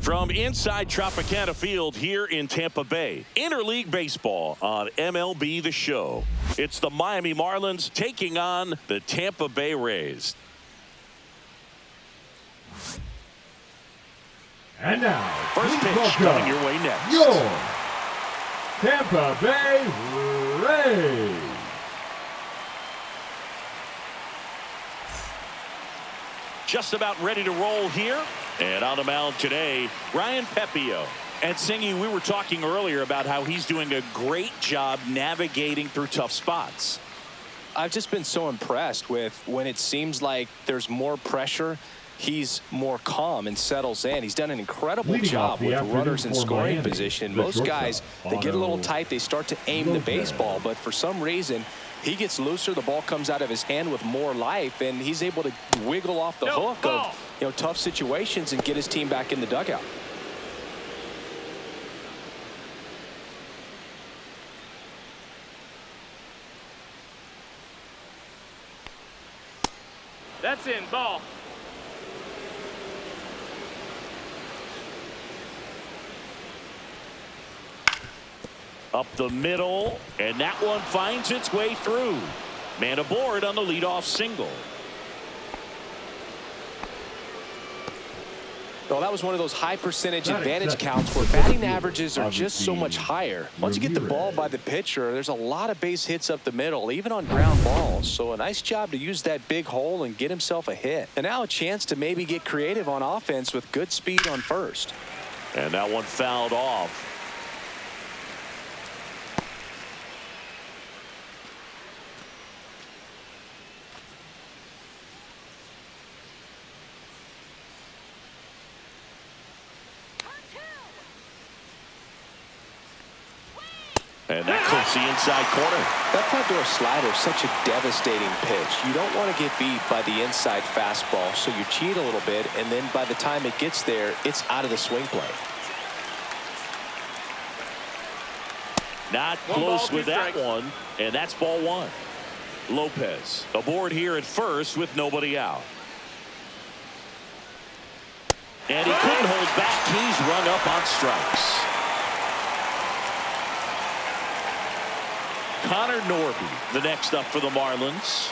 From inside Tropicana Field here in Tampa Bay, interleague baseball on MLB The Show. It's the Miami Marlins taking on the Tampa Bay Rays. And now, first pitch coming your way next. Your Tampa Bay Rays. Just about ready to roll here. And on the mound today, Ryan Pepiot. And Singy, we were talking earlier about how he's doing a great job navigating through tough spots. I've just been so impressed with when it seems like there's more pressure, he's more calm and settles in. He's done an incredible job with runners in scoring position. Most guys, they get a little tight, they start to aim the baseball, but for some reason, he gets looser, the ball comes out of his hand with more life, and he's able to wiggle off the hook of tough situations and get his team back in the dugout. That's in, ball. Up the middle, and that one finds its way through. Man aboard on the leadoff single. Well, that was one of those high percentage advantage counts where batting averages are just so much higher. Once you get the ball by the pitcher, there's a lot of base hits up the middle, even on ground balls. So a nice job to use that big hole and get himself a hit. And now a chance to maybe get creative on offense with good speed on first. And that one fouled off. And that clips the inside corner. That front door slider is such a devastating pitch. You don't want to get beat by the inside fastball, so you cheat a little bit, and then by the time it gets there, it's out of the swing play. Not close with that one, and that's ball one. Lopez aboard here at first with nobody out. And he couldn't hold back. He's rung up on strikes. Connor Norby, the next up for the Marlins.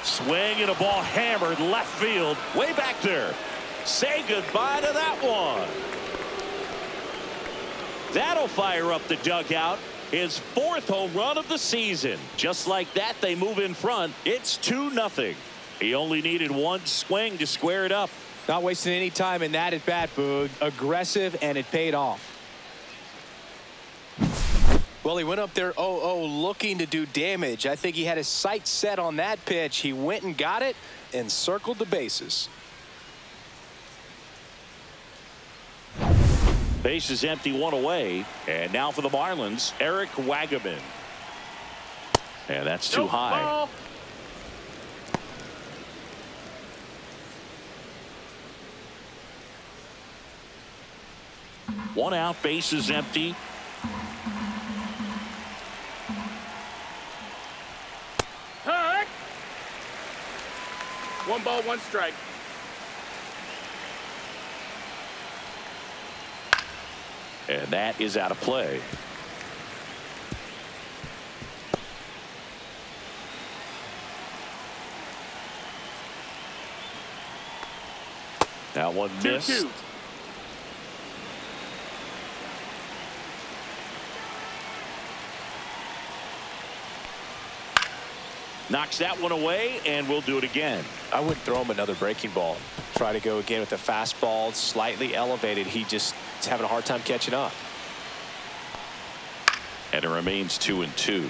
Swing and a ball hammered left field, way back there. Say goodbye to that one. That'll fire up the dugout. His fourth home run of the season. Just like that, they move in front. It's 2-0. He only needed one swing to square it up. Not wasting any time in that at bat, Boog. Aggressive, and it paid off. Well, he went up there 0-0 looking to do damage. I think he had his sights set on that pitch. He went and got it and circled the bases. Base is empty, one away. And now for the Marlins, Eric Wagaman. And that's too high. Ball. One out, base is empty. One ball, one strike. And that is out of play. That one missed. 2-2. Knocks that one away, and we'll do it again. I wouldn't throw him another breaking ball. Try to go again with the fastball, slightly elevated. He just is having a hard time catching up. And it remains 2-2.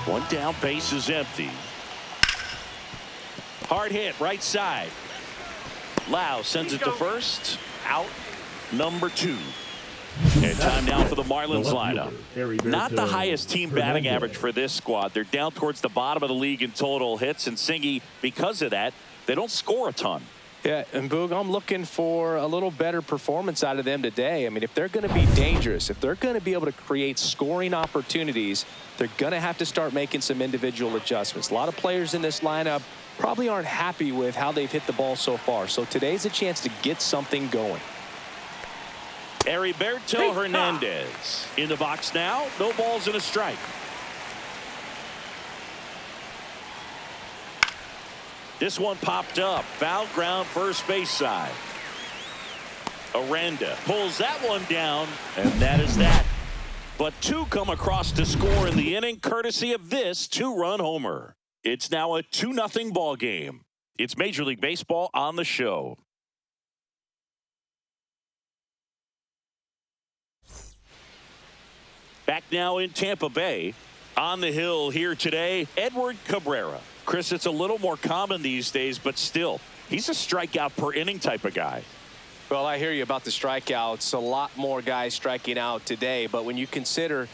One down, base is empty. Hard hit, right side. Lau sends it to first. Out. Number 2. And time now for the Marlins lineup. Not the highest team batting average for this squad. They're down towards the bottom of the league in total hits, and Singy, because of that, they don't score a ton. Yeah, and Boog, I'm looking for a little better performance out of them today. I mean, if they're going to be dangerous, if they're going to be able to create scoring opportunities, they're going to have to start making some individual adjustments. A lot of players in this lineup probably aren't happy with how they've hit the ball so far. So today's a chance to get something going. Heriberto Hernandez in the box now. No balls and a strike. This one popped up. Foul ground, first base side. Aranda pulls that one down, and that is that. But two come across to score in the inning, courtesy of this two-run homer. It's now a 2-0 ball game. It's Major League Baseball on the show. Back now in Tampa Bay. On the hill here today, Edward Cabrera. Chris, it's a little more common these days, but still, he's a strikeout per inning type of guy. Well, I hear you about the strikeouts. A lot more guys striking out today, but when you consider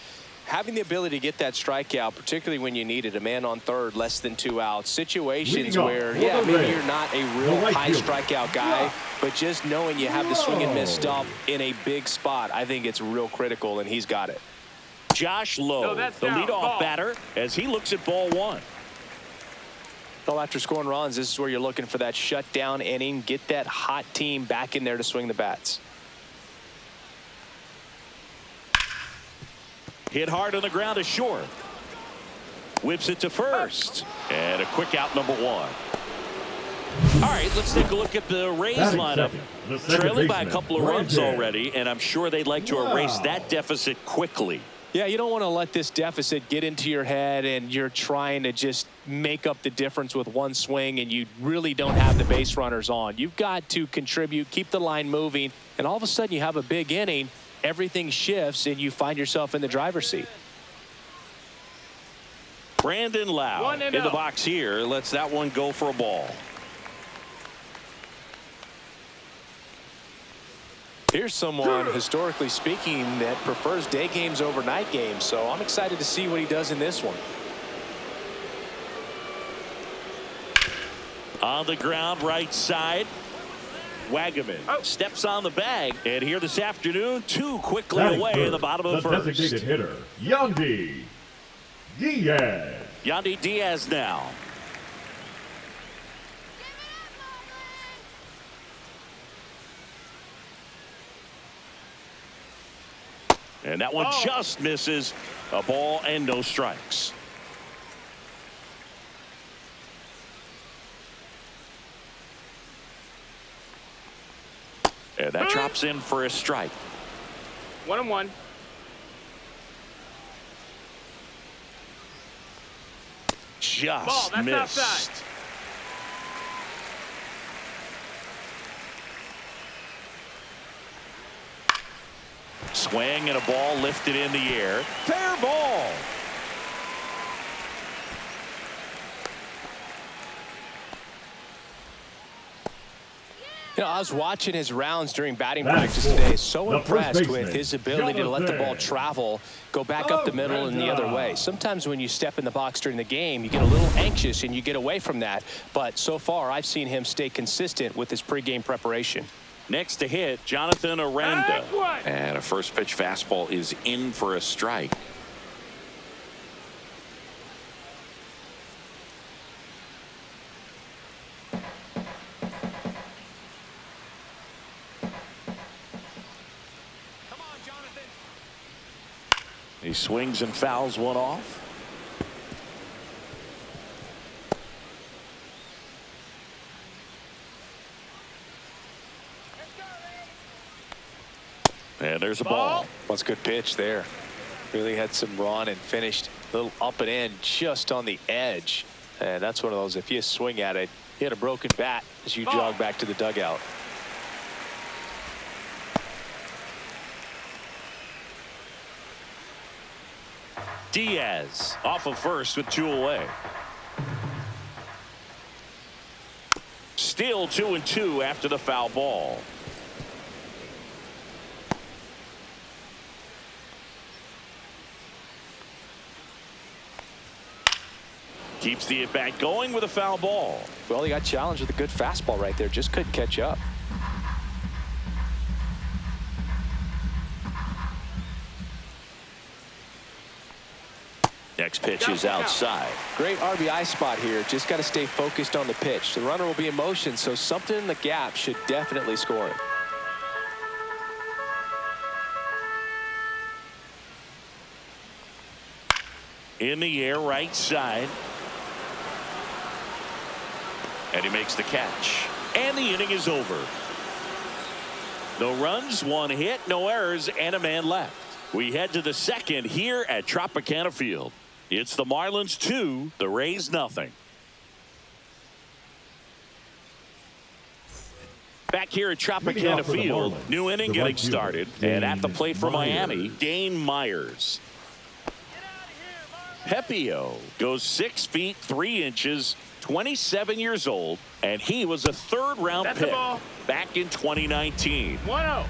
having the ability to get that strikeout, particularly when you need it, a man on third, less than 2 outs, situations where, yeah, maybe you're not a real high strikeout guy, but just knowing you have the swing and miss stuff in a big spot, I think it's real critical, and he's got it. Josh Lowe, the leadoff batter, as he looks at ball one. Well, after scoring runs, this is where you're looking for that shutdown inning. Get that hot team back in there to swing the bats. Hit hard on the ground to short. Whips it to first. And a quick out, number one. All right, let's take a look at the Rays lineup. Trailing by a couple of runs already, and I'm sure they'd like to erase that deficit quickly. Yeah, you don't want to let this deficit get into your head and you're trying to just make up the difference with one swing and you really don't have the base runners on. You've got to contribute, keep the line moving, and all of a sudden you have a big inning, everything shifts, and you find yourself in the driver's seat. Brandon Lau in the box here lets that one go for a ball. Here's someone, historically speaking, that prefers day games over night games, so I'm excited to see what he does in this one. On the ground, right side. Wagaman steps on the bag, and here this afternoon, two quickly away in the bottom of the first. Designated hitter, Yandy Diaz. Yandy Diaz now. And that one just misses. A ball and no strikes. And that drops in for a strike. 1-1. Just ball, that's missed. Outside. Swing and a ball lifted in the air. Fair ball. You know, I was watching his rounds during batting practice today. So impressed with his ability to let the ball travel, go back up the middle and the other way. Sometimes when you step in the box during the game, you get a little anxious and you get away from that. But so far, I've seen him stay consistent with his pregame preparation. Next to hit, Jonathan Aranda. And a first pitch fastball is in for a strike. Come on, Jonathan. He swings and fouls one off. And there's a ball. That's a good pitch there. Really had some run and finished a little up and in just on the edge. And that's one of those, if you swing at it, you had a broken bat as you jog back to the dugout. Diaz off of first with 2 away. Still 2-2 after the foul ball. Keeps the at-bat going with a foul ball. Well, he got challenged with a good fastball right there. Just couldn't catch up. Next pitch is outside. Great RBI spot here. Just got to stay focused on the pitch. The runner will be in motion, so something in the gap should definitely score him. In the air, right side. And he makes the catch. And the inning is over. No runs, one hit, no errors, and a man left. We head to the second here at Tropicana Field. It's the Marlins 2, the Rays nothing. Back here at Tropicana Field, new inning getting started. And at the plate for Miami, Dane Myers. Pepio goes 6 feet 3 inches, 27 years old, and he was a third-round pick back in 2019. 1-0.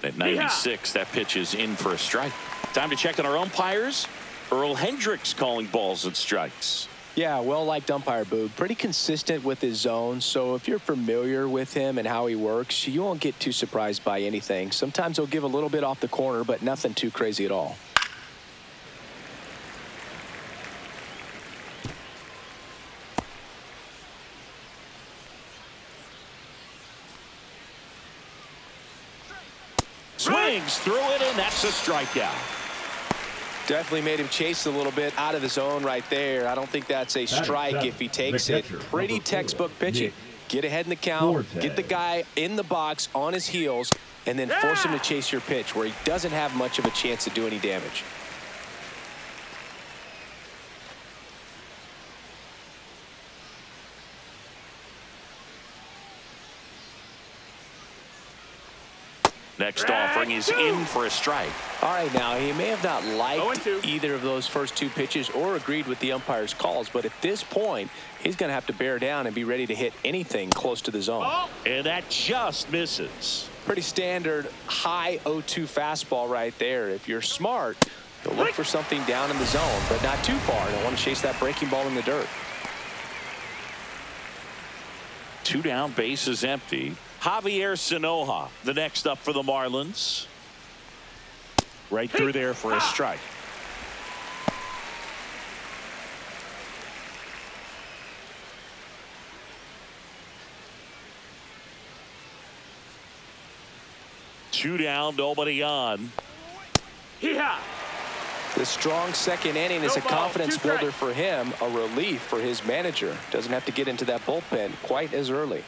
At 96, that pitch is in for a strike. Time to check on our umpires. Earl Hendricks calling balls and strikes. Yeah, well-liked umpire, Boog. Pretty consistent with his zone, so if you're familiar with him and how he works, you won't get too surprised by anything. Sometimes he'll give a little bit off the corner, but nothing too crazy at all. Swings through it, and that's a strikeout. Definitely made him chase a little bit out of the zone right there. I don't think that's a strike if he takes it. Pretty textbook pitching. Get ahead in the count, get the guy in the box on his heels, and then force him to chase your pitch where he doesn't have much of a chance to do any damage. Next offering is in for a strike. All right, now he may have not liked either of those first two pitches or agreed with the umpire's calls, but at this point, he's going to have to bear down and be ready to hit anything close to the zone. And that just misses. Pretty standard high 0-2 fastball right there. If you're smart, you'll look for something down in the zone, but not too far. Don't want to chase that breaking ball in the dirt. 2 down, base is empty. Javier Sanoja, the next up for the Marlins. Right through there for a strike. Two down, nobody on. The strong second inning is a confidence builder for him, a relief for his manager. Doesn't have to get into that bullpen quite as early.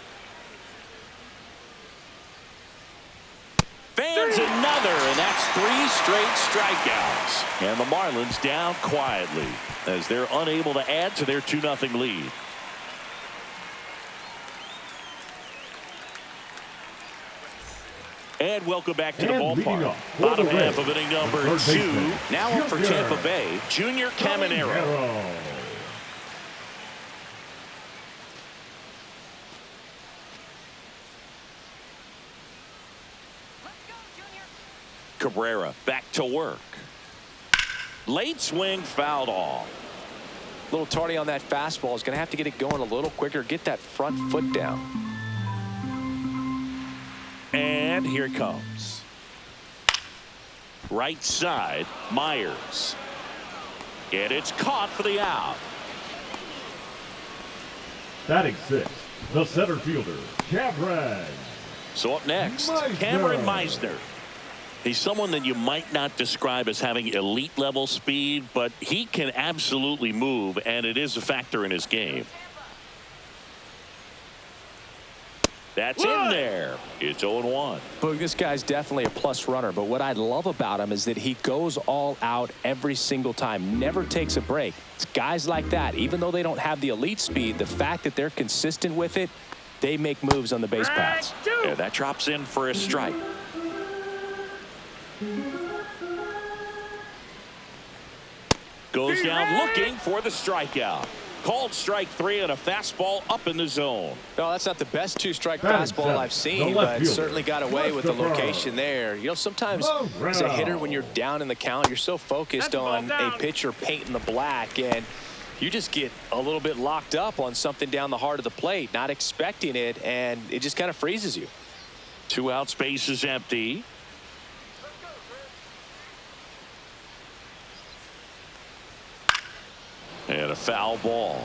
Fans another, and that's 3 straight strikeouts. And the Marlins down quietly as they're unable to add to their 2-0 lead. And welcome back to the ballpark. Bottom half of inning number 2. Now up for Tampa Bay, Junior Caminero. Cabrera back to work. Late swing fouled off. A little tardy on that fastball. Is going to have to get it going a little quicker. Get that front foot down. And here it comes. Right side, Myers. And it's caught for the out. Batting 6th, the center fielder, Cameron. So up next, Cameron Meisner. He's someone that you might not describe as having elite level speed, but he can absolutely move, and it is a factor in his game. That's in there. It's 0-1. Boog, this guy's definitely a plus runner, but what I love about him is that he goes all out every single time, never takes a break. It's guys like that, even though they don't have the elite speed, the fact that they're consistent with it, they make moves on the base paths. Yeah, that drops in for a strike. Goes down looking for the strikeout. Called strike 3 on a fastball up in the zone. No, that's not the best two-strike Batting fastball seventh, I've seen, the left but fielder, certainly got away with the location there. You know, sometimes as a hitter, when you're down in the count, you're so focused on a pitcher painting the black, and you just get a little bit locked up on something down the heart of the plate, not expecting it, and it just kind of freezes you. 2 outs, base is empty. And a foul ball.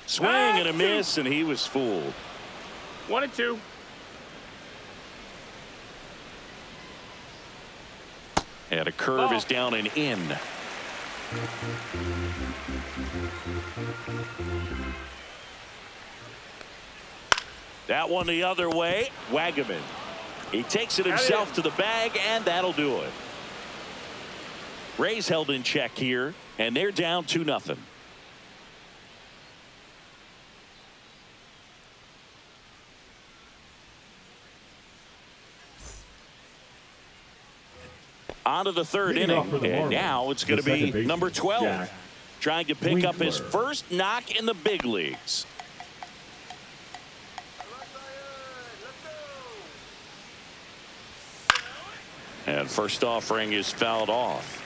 Swing and a miss, and he was fooled. 1-2. And a curve is down and in. That one the other way. Wagaman. He takes it himself to the bag, and that'll do it. Rays held in check here, and they're down 2-0. On to the third inning, and now it's going to be number 12. Trying to pick up his first knock in the big leagues. And first offering is fouled off.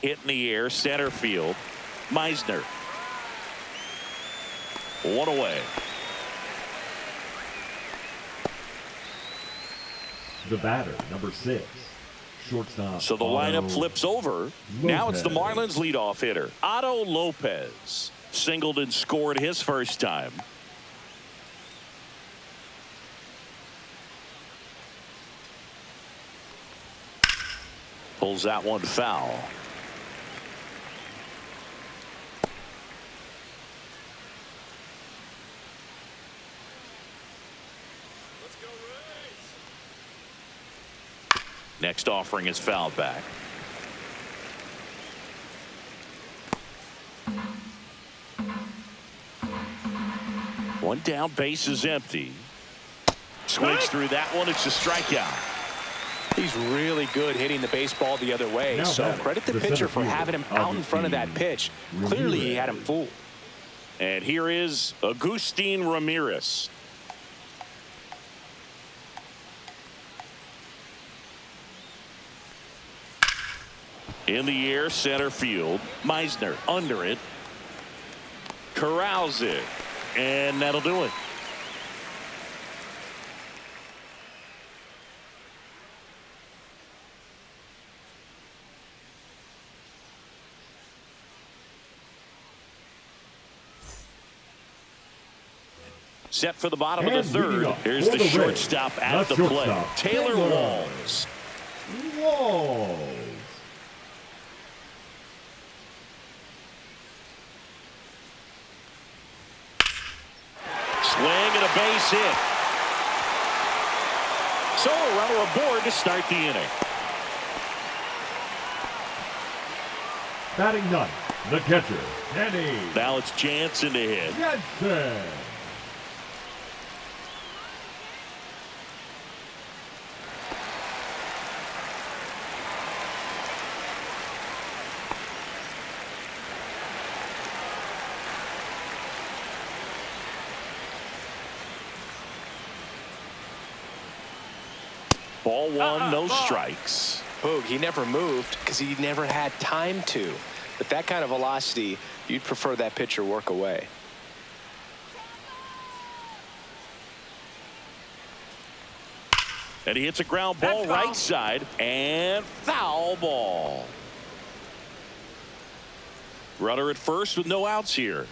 Hit in the air, center field. Meisner. 1 away. The batter, number 6. Shortstop. So the lineup flips over. Now it's the Marlins leadoff hitter, Otto Lopez. Singled and scored his first time. Pulls that one foul. Next offering is fouled back. One down, base is empty. Swings through that one. It's a strikeout. He's really good hitting the baseball the other way, so credit the pitcher for having him out in front of that pitch. Clearly he had him fooled. And here is Agustin Ramirez. In the air, center field. Meisner under it. Corrals it. And that'll do it. Set for the bottom of the third. Here's the shortstop at the plate. Taylor Walls. Swing and a base hit. So a runner aboard to start the inning. Batting ninth, the catcher, Danny. Now it's Jansen to hit. Jansen. Ball one, no strikes. Boog, he never moved because he never had time to. But that kind of velocity, you'd prefer that pitcher work away. And he hits a ground ball right side, and foul ball. Runner at first with no outs here.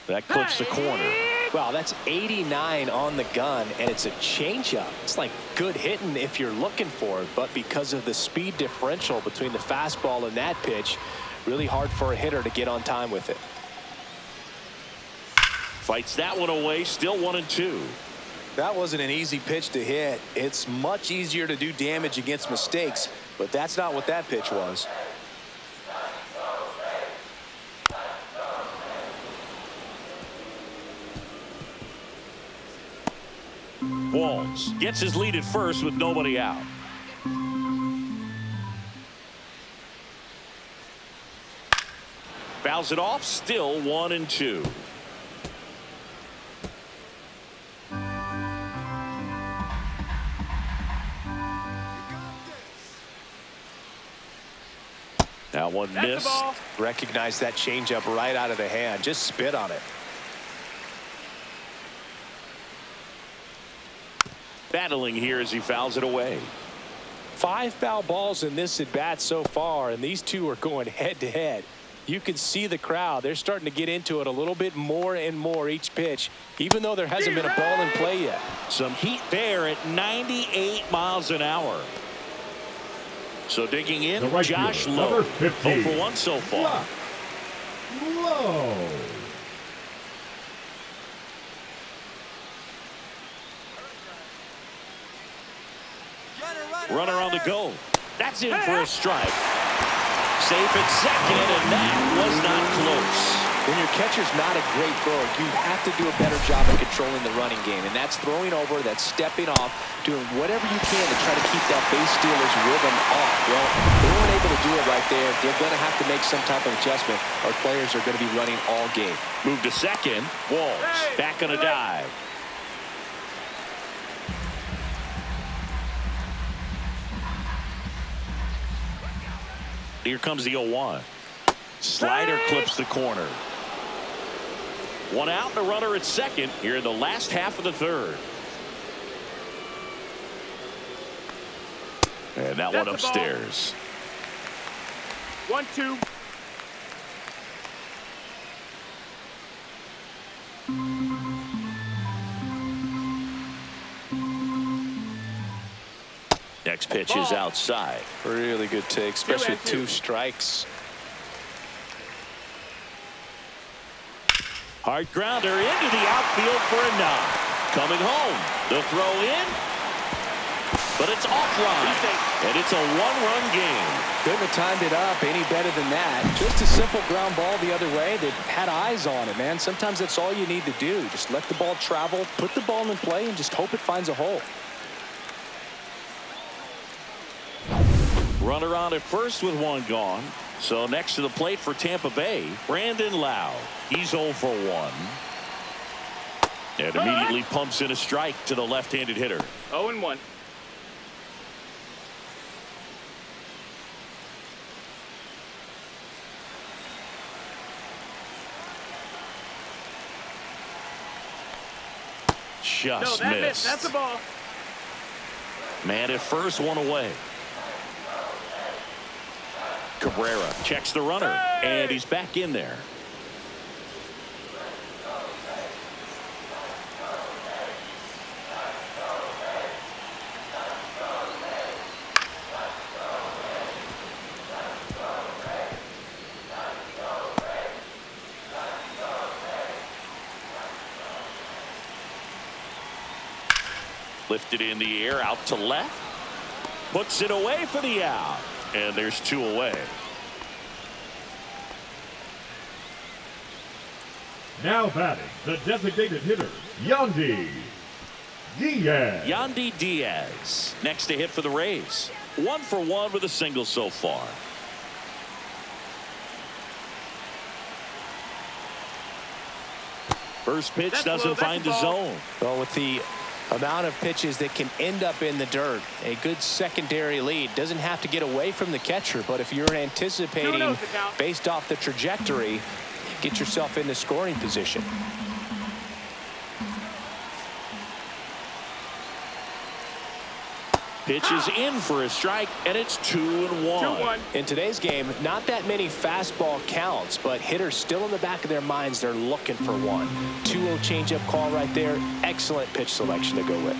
That clips the corner. Wow, that's 89 on the gun, and it's a changeup. It's like good hitting if you're looking for it, but because of the speed differential between the fastball and that pitch, really hard for a hitter to get on time with it. Fights that one away. Still 1-2. That wasn't an easy pitch to hit. It's much easier to do damage against mistakes, but that's not what that pitch was. Walls gets his lead at first with nobody out. Fouls it off. Still 1-2. That one missed. Recognize that changeup right out of the hand. Just spit on it. Battling here as he fouls it away. 5 foul balls in this at bat so far, and these two are going head to head. You can see the crowd. They're starting to get into it a little bit more and more each pitch, even though there hasn't been a ball in play yet. Some heat there at 98 miles an hour. So digging in, right Josh field, Lowe. number 15. 0 for 1 so far. Lowe. Runner on the go. That's in for a strike. Safe at second, and that was not close. When your catcher's not a great thrower, you have to do a better job of controlling the running game, and that's throwing over, that's stepping off, doing whatever you can to try to keep that base stealer's rhythm off. Well, they weren't able to do it right there. They're going to have to make some type of adjustment. Our players are going to be running all game. Move to second. Walls back on a dive. Here comes the 0-1. Slider clips the corner. 1 out and a runner at second here in the last half of the third. And that one upstairs. 1-2. Next pitch is outside. Really good take, especially with 2 strikes. Hard grounder into the outfield for a knock. Coming home. The throw in. But it's offline. And it's a 1-run game. Couldn't have timed it up any better than that. Just a simple ground ball the other way that had eyes on it, man. Sometimes that's all you need to do. Just let the ball travel, put the ball in play, and just hope it finds a hole. Runner on at first with 1 gone. So next to the plate for Tampa Bay, Brandon Lowe. He's 0 for 1. And immediately pumps in a strike to the left-handed hitter. 0-1. Just missed. That's the ball. Man at first, 1 away. Cabrera checks the runner, and he's back in there. Lifted in the air, out to left. Puts it away for the out. And there's 2 away. Now batting, the designated hitter, Yandy Diaz. Yandy Diaz next to hit for the Rays. 1 for 1 with a single so far. First pitch doesn't find the zone. Well, with the amount of pitches that can end up in the dirt, a good secondary lead. Doesn't have to get away from the catcher, but if you're anticipating based off the trajectory, get yourself into scoring position. Pitch is in for a strike, and it's 2-1. In today's game, not that many fastball counts, but hitters still in the back of their minds, they're looking for one. 2-0 changeup call right there. Excellent pitch selection to go with.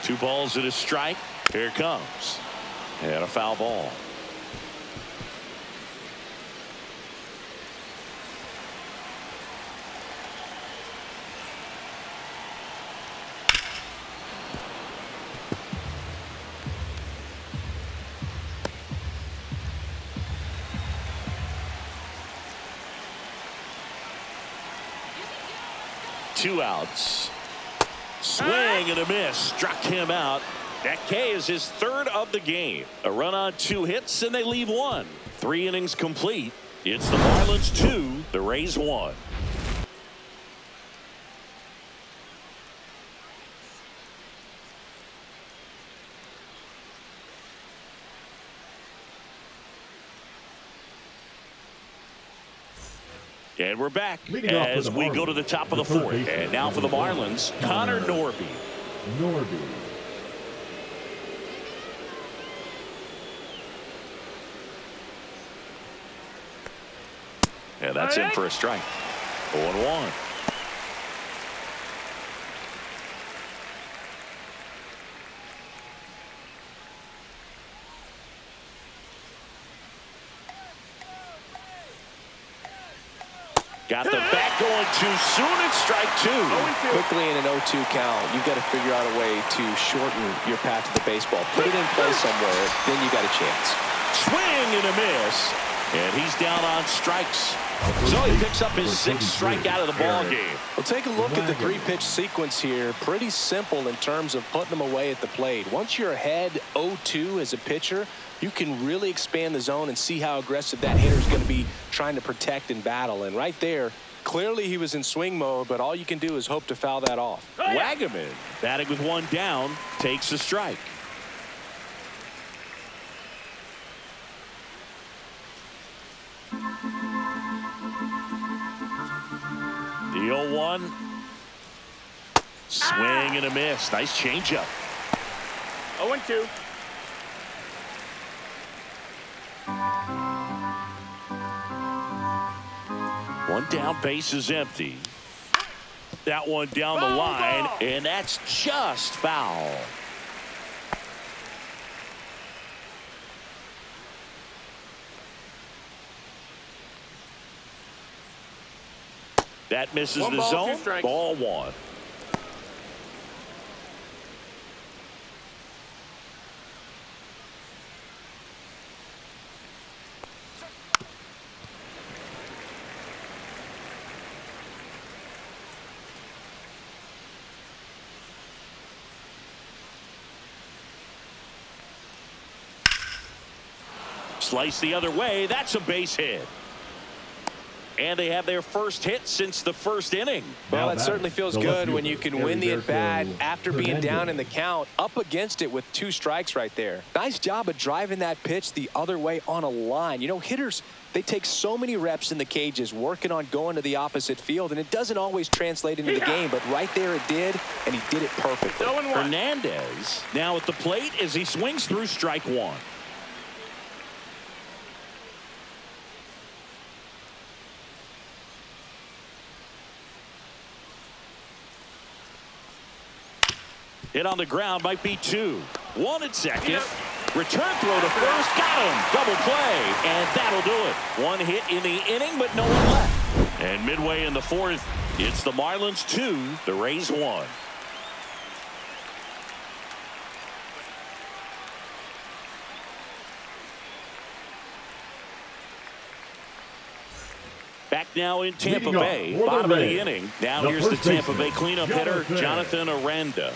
2 balls and a strike. Here it comes. And a foul ball. 2 outs. Swing and a miss. Struck him out. That K is his 3rd of the game. A run on 2 hits, and they leave 1. 3 innings complete. It's the Marlins 2, the Rays 1. And we're back as we go to the top of the 4th. And now for the Marlins, Connor Norby. And that's in for a strike. 0-1. Got the bat going too soon. It's strike 2. Quickly in an 0-2 count, you've got to figure out a way to shorten your path to the baseball. Put it in play somewhere, then you got a chance. Swing and a miss. And he's down on strikes. So he picks up his 6th strikeout of the ball game. Well, take a look at the 3-pitch sequence here. Pretty simple in terms of putting them away at the plate. Once you're ahead 0-2 as a pitcher, you can really expand the zone and see how aggressive that hitter is going to be trying to protect and battle. And right there, clearly he was in swing mode, but all you can do is hope to foul that off. Wagaman, batting with 1 down, takes a strike. The 0-1. Swing and a miss. Nice changeup. 0-2. One down, base is empty. That one down the line, and that's just foul. That misses the zone. Ball 1. Slice the other way. That's a base hit. And they have their first hit since the 1st inning. Well, that certainly feels good when you can win the at-bat after being down in the count, up against it with 2 strikes right there. Nice job of driving that pitch the other way on a line. You know, hitters, they take so many reps in the cages working on going to the opposite field, and it doesn't always translate into the game, but right there it did, and he did it perfectly. Hernandez now at the plate as he swings through strike 1. Hit on the ground, might be 2. 1 at second. Return throw to first. Got him. Double play. And that'll do it. 1 hit in the inning, but no one left. And midway in the 4th, it's the Marlins 2, the Rays 1. Back now in Tampa Bay, bottom of the inning. Now here's the Tampa Bay cleanup hitter, Jonathan Aranda.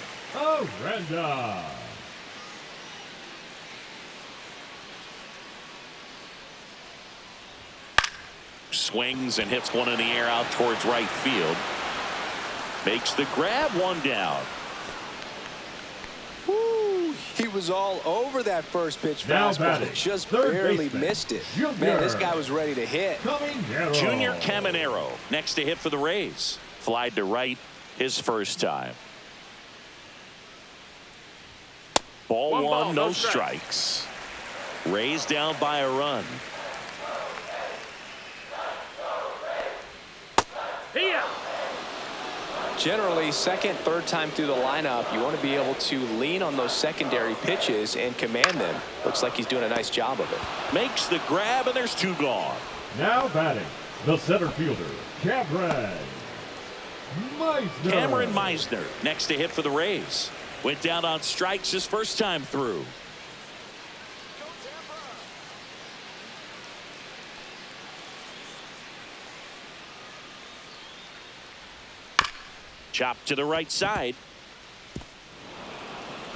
Swings and hits one in the air out towards right field. Makes the grab, 1 down. Woo, he was all over that first pitch fastball. Just barely missed it. Man, this guy was ready to hit. Junior Caminero next to hit for the Rays. Flied to right his first time. Ball 1, no strikes. Rays down by a run. Generally, second, third time through the lineup, you want to be able to lean on those secondary pitches and command them. Looks like he's doing a nice job of it. Makes the grab, and there's 2 gone. Now batting, the center fielder, Cameron Meisner next to hit for the Rays. Went down on strikes his first time through. Chop to the right side.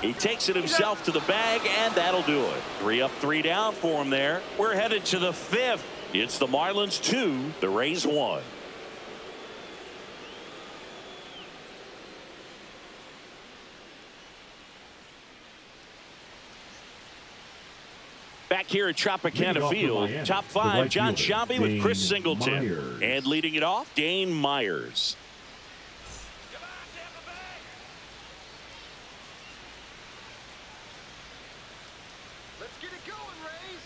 He takes it himself to the bag, and that'll do it. 3 up, 3 down for him there. We're headed to the 5th. It's the Marlins 2, the Rays 1. Back here at Tropicana Field, top 5, John Shelby with Chris Singleton. And leading it off, Dane Myers. Come on, Tampa Bay. Let's get it going, Rays.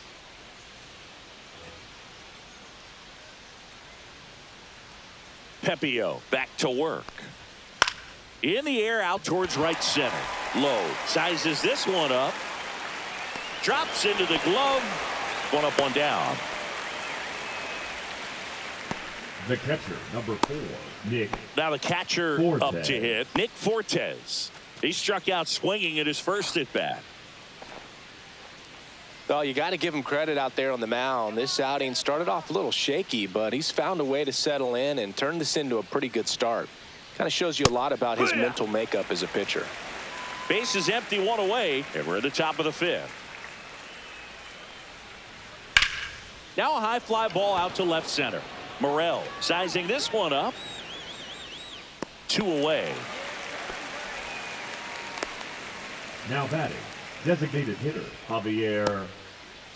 Pepio back to work. In the air, out towards right center. Low sizes this one up. Drops into the glove. 1 up, 1 down. The catcher, number 4, Nick. Now the catcher Fortes. up to hit. Nick Fortes. He struck out swinging at his first at bat. Well, you got to give him credit out there on the mound. This outing started off a little shaky, but he's found a way to settle in and turn this into a pretty good start. Kind of shows you a lot about his mental makeup as a pitcher. Base is empty, 1 away, and we're at the top of the 5th. Now a high fly ball out to left center. Morel sizing this one up. 2 away. Now batting, designated hitter, Javier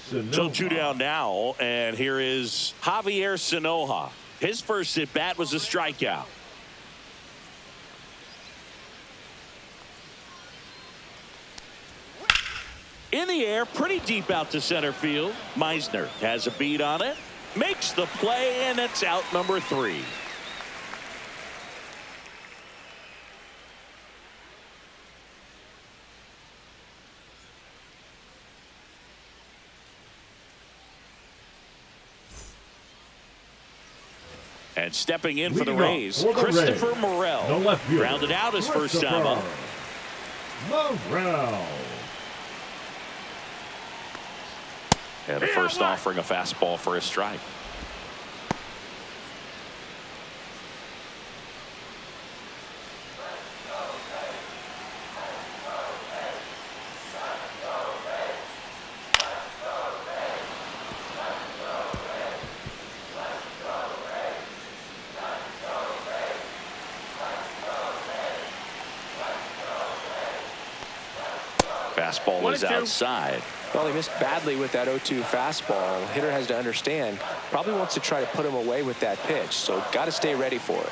Sanoja. So 2 down now, and here is Javier Sanoja. His first at bat was a strikeout. In the air, pretty deep out to center field. Meisner has a beat on it, makes the play, and it's out number 3. And stepping in for the Rays, Christopher Morel. Grounded out his first time up. Morel. And the first offering a fastball for a strike. Fastball is outside. Well, he missed badly with that 0-2 fastball. The hitter has to understand, probably wants to try to put him away with that pitch, so got to stay ready for it.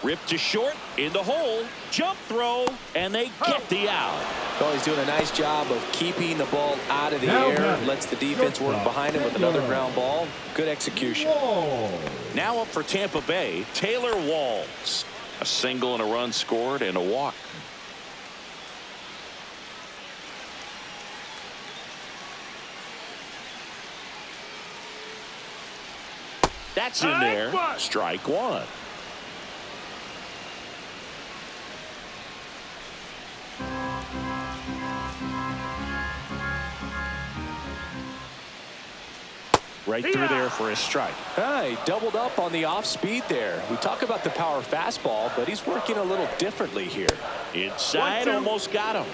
Ripped to short, in the hole, jump throw, and they get the out. Well, he's doing a nice job of keeping the ball out of the air. Lets the defense work behind him with another ground ball. Good execution. Now up for Tampa Bay, Taylor Walls. A single and a run scored and a walk. That's in there. Strike 1. Right through there for a strike. He doubled up on the off speed there. We talk about the power fastball, but he's working a little differently here. Inside, almost got him.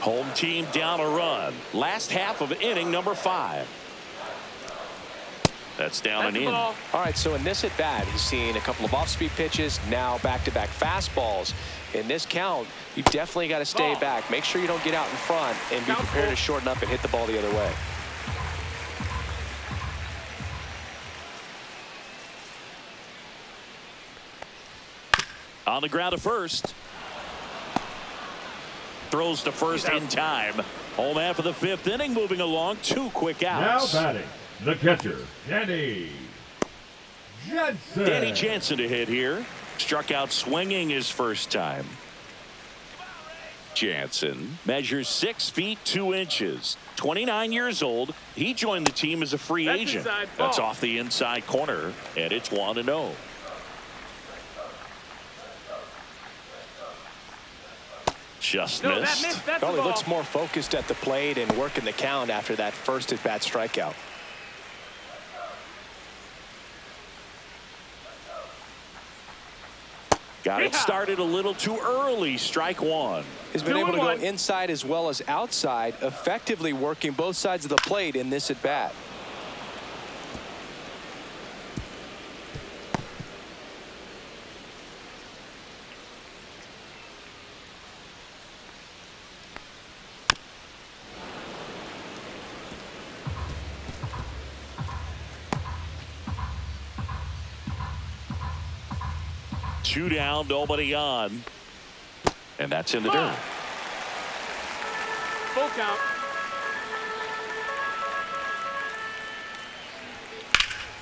Home team down a run. Last half of inning number 5. That's down and in. All right, so in this at bat, he's seen a couple of off-speed pitches, now back-to-back fastballs. In this count, you definitely got to stay back. Make sure you don't get out in front and be prepared to shorten up and hit the ball the other way. On the ground to first. Throws to first in time. Home half of the 5th inning, moving along. 2 quick outs. Now batting, the catcher, Danny Jansen. Danny Jansen to hit here. Struck out swinging his first time. Jansen measures 6 feet 2 inches. 29 years old. He joined the team as a free agent. That's off the inside corner, and it's 1-0. Just No, missed. that's Probably a ball. looks more focused at the plate and working the count after that first at-bat strikeout. Got it started a little too early. Strike one. He's been able to go 2-1. inside as well as outside, effectively working both sides of the plate in this at-bat. Two down, nobody on. And that's in the dirt. Full count.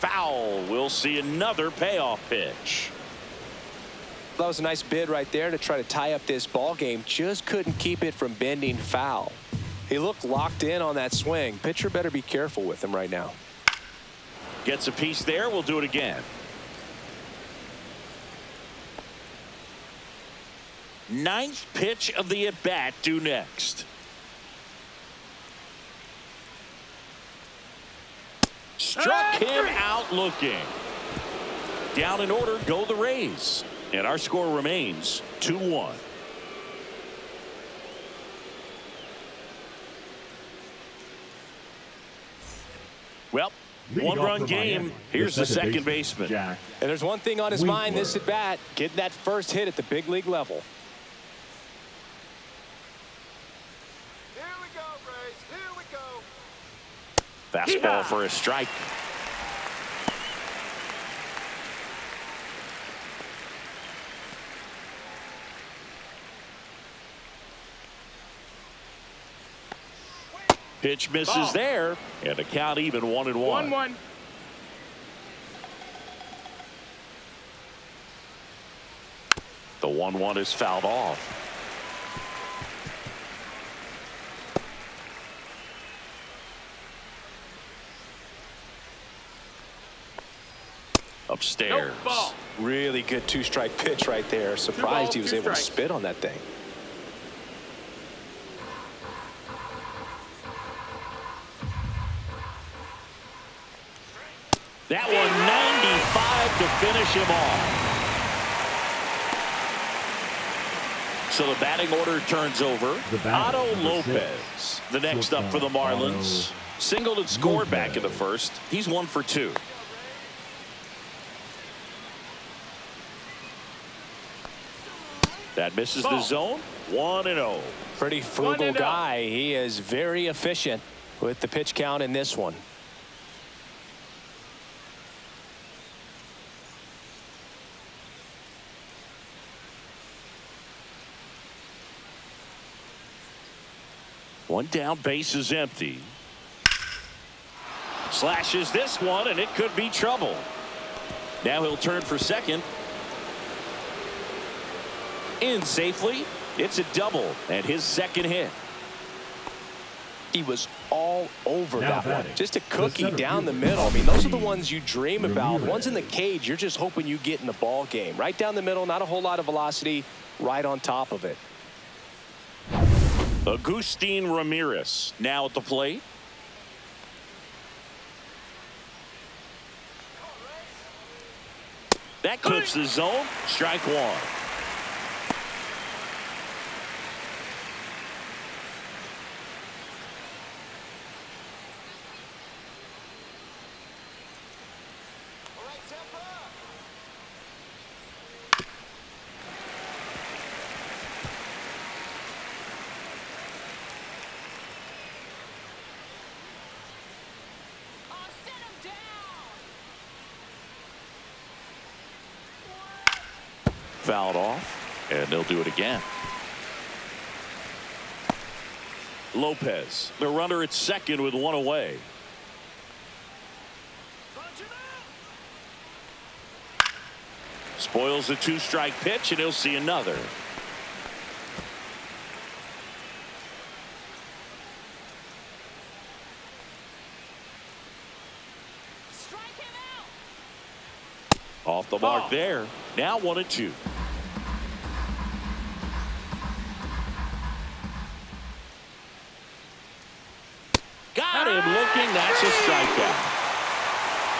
Foul. We'll see another payoff pitch. That was a nice bid right there to try to tie up this ball game. Just couldn't keep it from bending foul. He looked locked in on that swing. Pitcher better be careful with him right now. Gets a piece there. We'll do it again. Ninth pitch of the at-bat due next. Struck him out looking. Down in order go the Rays. And our score remains 2-1. Well, one-run game. Here's the second baseman. Jack. And there's one thing on his mind Winkler. this at bat, getting that first hit at the big league level. Here we go, Rays. Here we go. Fastball for a strike. Pitch misses Ball. there, and the count even 1-1. 1-1. The 1-1 is fouled off. Upstairs. Nope, ball. Really good two-strike pitch right there. Surprised he was 2 able to strikes. spit on that thing. That one 95 to finish him off. So the batting order turns over. The batter, Otto number Lopez, 6. the next up for the Marlins. Singled and scored back in the first. He's 1 for 2. That misses the Ball. zone. 1-0. Pretty frugal 1-0. guy. He is very efficient with the pitch count in this one. One down, base is empty. Slashes this one, and it could be trouble. Now he'll turn for second. In safely. It's a double, and his second hit. He was all over Now that one. batting, Just a the cookie center down the fielder, middle. I mean, those are the ones you dream about. Ramirez. Ones in the cage, you're just hoping you get in the ball game. Right down the middle, not a whole lot of velocity, right on top of it. Agustin Ramirez now at the plate. That clips the zone. Strike one. All right, Tampa. Oh, sit him down. Fouled off, and they'll do it again. Lopez, the runner at second with one away. Punch him out. Spoils the two-strike pitch, and he'll see another. Strike him out. Off the mark there. Now 1-2.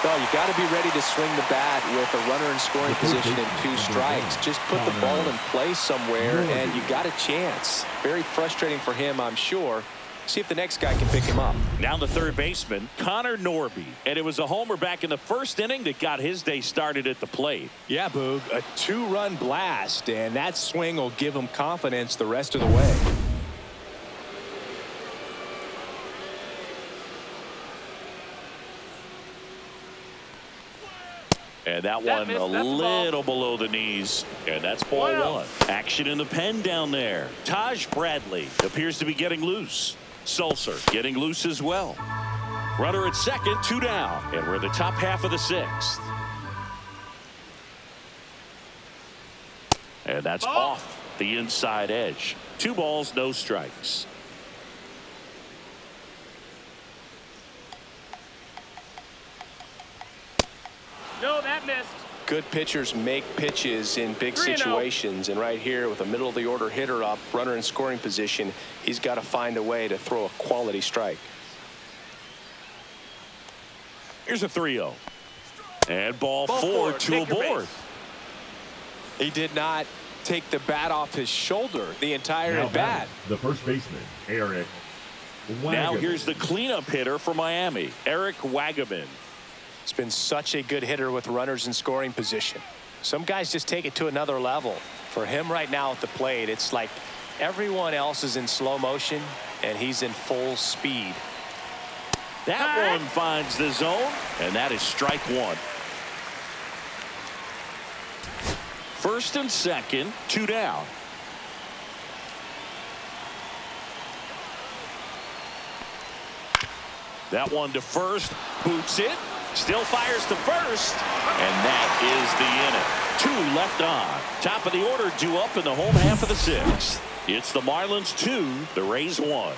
Well, you got to be ready to swing the bat with a runner in scoring position and 2 strikes. Just put the ball in place somewhere, and you got a chance. Very frustrating for him, I'm sure. See if the next guy can pick him up. Now the third baseman, Connor Norby. And it was a homer back in the first inning that got his day started at the plate. Yeah, Boog, a 2-run blast, and that swing will give him confidence the rest of the way. And that one a little below the knees. And that's ball 1. Action in the pen down there. Taj Bradley appears to be getting loose. Sulser getting loose as well. Runner at second, 2 down. And we're in the top half of the 6th. And that's off the inside edge. 2 balls, no strikes. No, that missed. Good pitchers make pitches in big situations, and right here with a middle of the order hitter up, runner in scoring position, he's got to find a way to throw a quality strike. Here's a 3-0. And ball 4 to a board. He did not take the bat off his shoulder the entire at bat. The first baseman, Eric Wagaman. Now here's the cleanup hitter for Miami, Eric Wagaman. It's been such a good hitter with runners in scoring position. Some guys just take it to another level. For him right now at the plate, it's like everyone else is in slow motion and he's in full speed. That one finds the zone, and that is strike 1. First and second, 2 down. That one to first, boots it. Still fires to first, and that is the inning. 2 left on. Top of the order due up in the home half of the 6th. It's the Marlins 2, the Rays 1.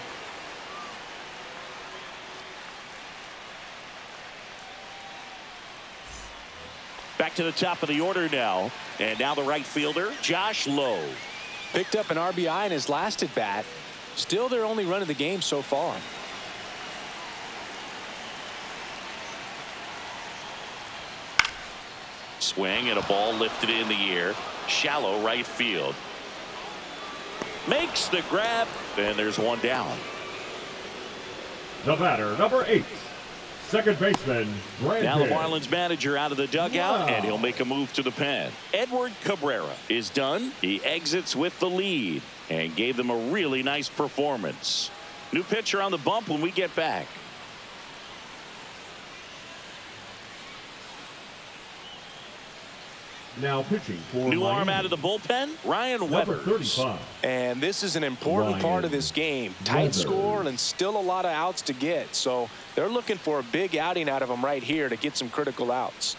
Back to the top of the order now, and now the right fielder, Josh Lowe. Picked up an RBI in his last at bat. Still their only run of the game so far. Swing and a ball lifted in the air. Shallow right field. Makes the grab, and there's 1 down. The batter, number 8, second baseman, Brandon. Now the Marlins manager out of the dugout, and he'll make a move to the pen. Edward Cabrera is done. He exits with the lead and gave them a really nice performance. New pitcher on the bump when we get back. Now pitching for New Miami. arm out of the bullpen, Ryan Number Weathers. 35. And this is an important part of this game. Tight score and still a lot of outs to get. So they're looking for a big outing out of him right here to get some critical outs.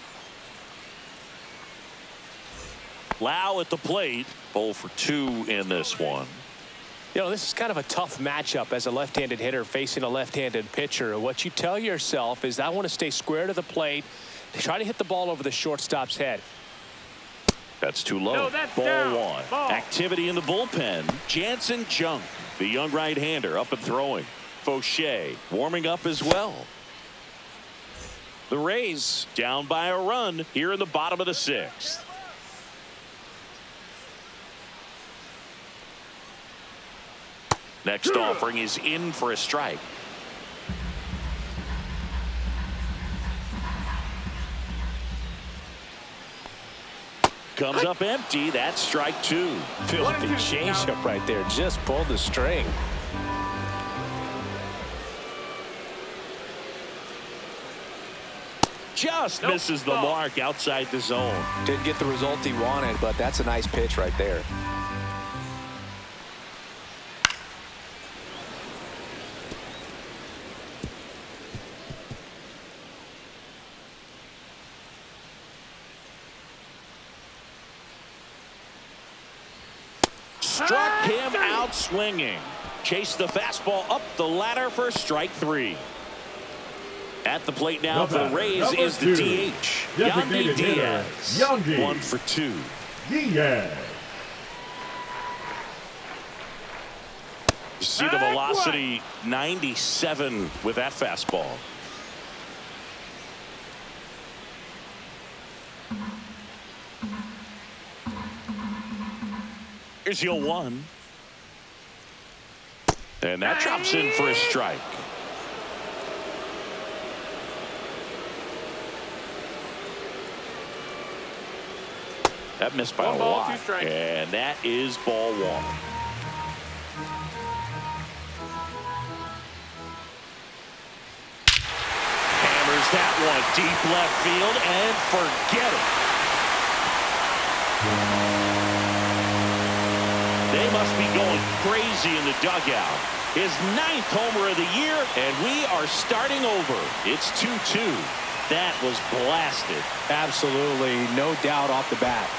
Lau at the plate. 0 for 2 in this one. You know, this is kind of a tough matchup as a left-handed hitter facing a left-handed pitcher. What you tell yourself is I want to stay square to the plate, try to hit the ball over the shortstop's head. That's too low. No, that's ball down. 1. Ball. Activity in the bullpen. Jansen Junk, the young right-hander, up and throwing. Fauché warming up as well. The Rays down by a run here in the bottom of the 6th. Next offering is in for a strike. Comes up empty. That's strike 2. Filthy changeup right there. Just pulled the string. Just misses the mark outside the zone. Didn't get the result he wanted, but that's a nice pitch right there. Struck him out swinging. Chased the fastball up the ladder for strike 3. At the plate now for the Rays is the DH. Yandy Diaz. 1 for 2. Diaz. You see the velocity 97 with that fastball. Here's the 0-1. And that drops in for a strike. That missed by a lot. And that is ball 1. Hammers that one deep left field and forget it. They must be going crazy in the dugout. His 9th homer of the year, and we are starting over. It's 2-2. That was blasted. Absolutely, no doubt off the bat.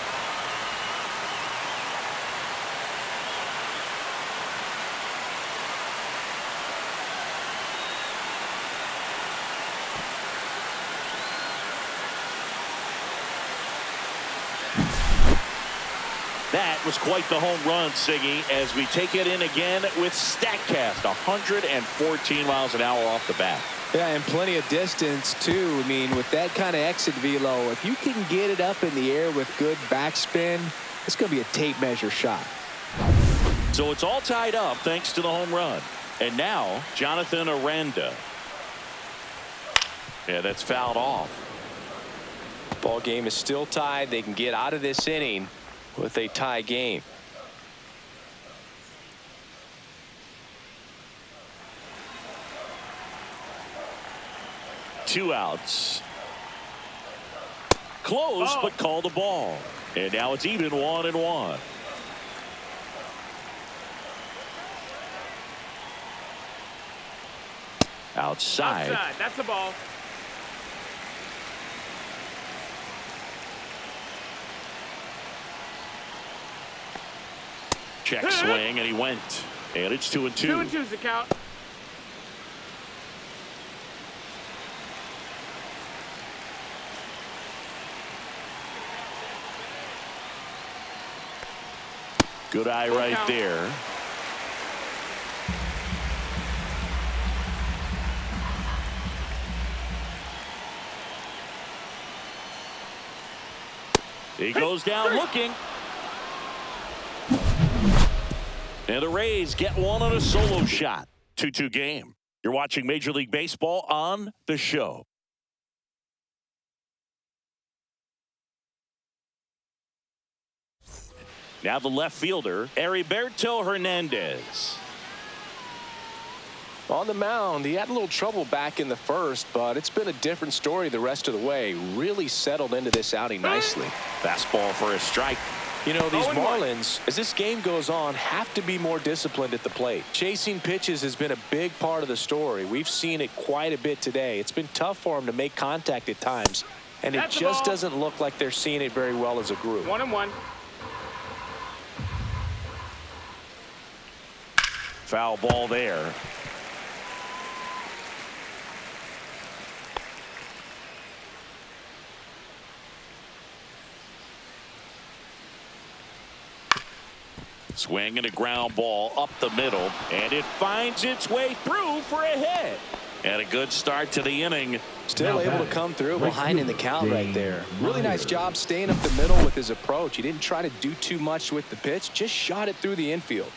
That was quite the home run, Siggy, as we take it in again with StatCast. 114 miles an hour off the bat. Yeah, and plenty of distance, too. I mean, with that kind of exit velo, if you can get it up in the air with good backspin, it's going to be a tape measure shot. So it's all tied up thanks to the home run. And now, Jonathan Aranda. Yeah, that's fouled off. Ball game is still tied. They can get out of this inning with a tie game. Two outs. Close, but call the ball. And now it's even 1-1. Outside. That's the ball. Check swing, and he went. And it's 2-2. 2-2's the count. Good eye right there. He goes down looking. And the Rays get one on a solo shot. 2-2 game. You're watching Major League Baseball on The Show. Now the left fielder, Heriberto Hernandez. On the mound, he had a little trouble back in the first, but it's been a different story the rest of the way. Really settled into this outing nicely. Fastball for a strike. You know, these Marlins, as this game goes on, have to be more disciplined at the plate. Chasing pitches has been a big part of the story. We've seen it quite a bit today. It's been tough for them to make contact at times, and it just doesn't look like they're seeing it very well as a group. 1-1. Foul ball there. Swing and a ground ball up the middle, and it finds its way through for a hit. And a good start to the inning. Still able to come through behind in the count right there. Really nice job staying up the middle with his approach. He didn't try to do too much with the pitch, just shot it through the infield.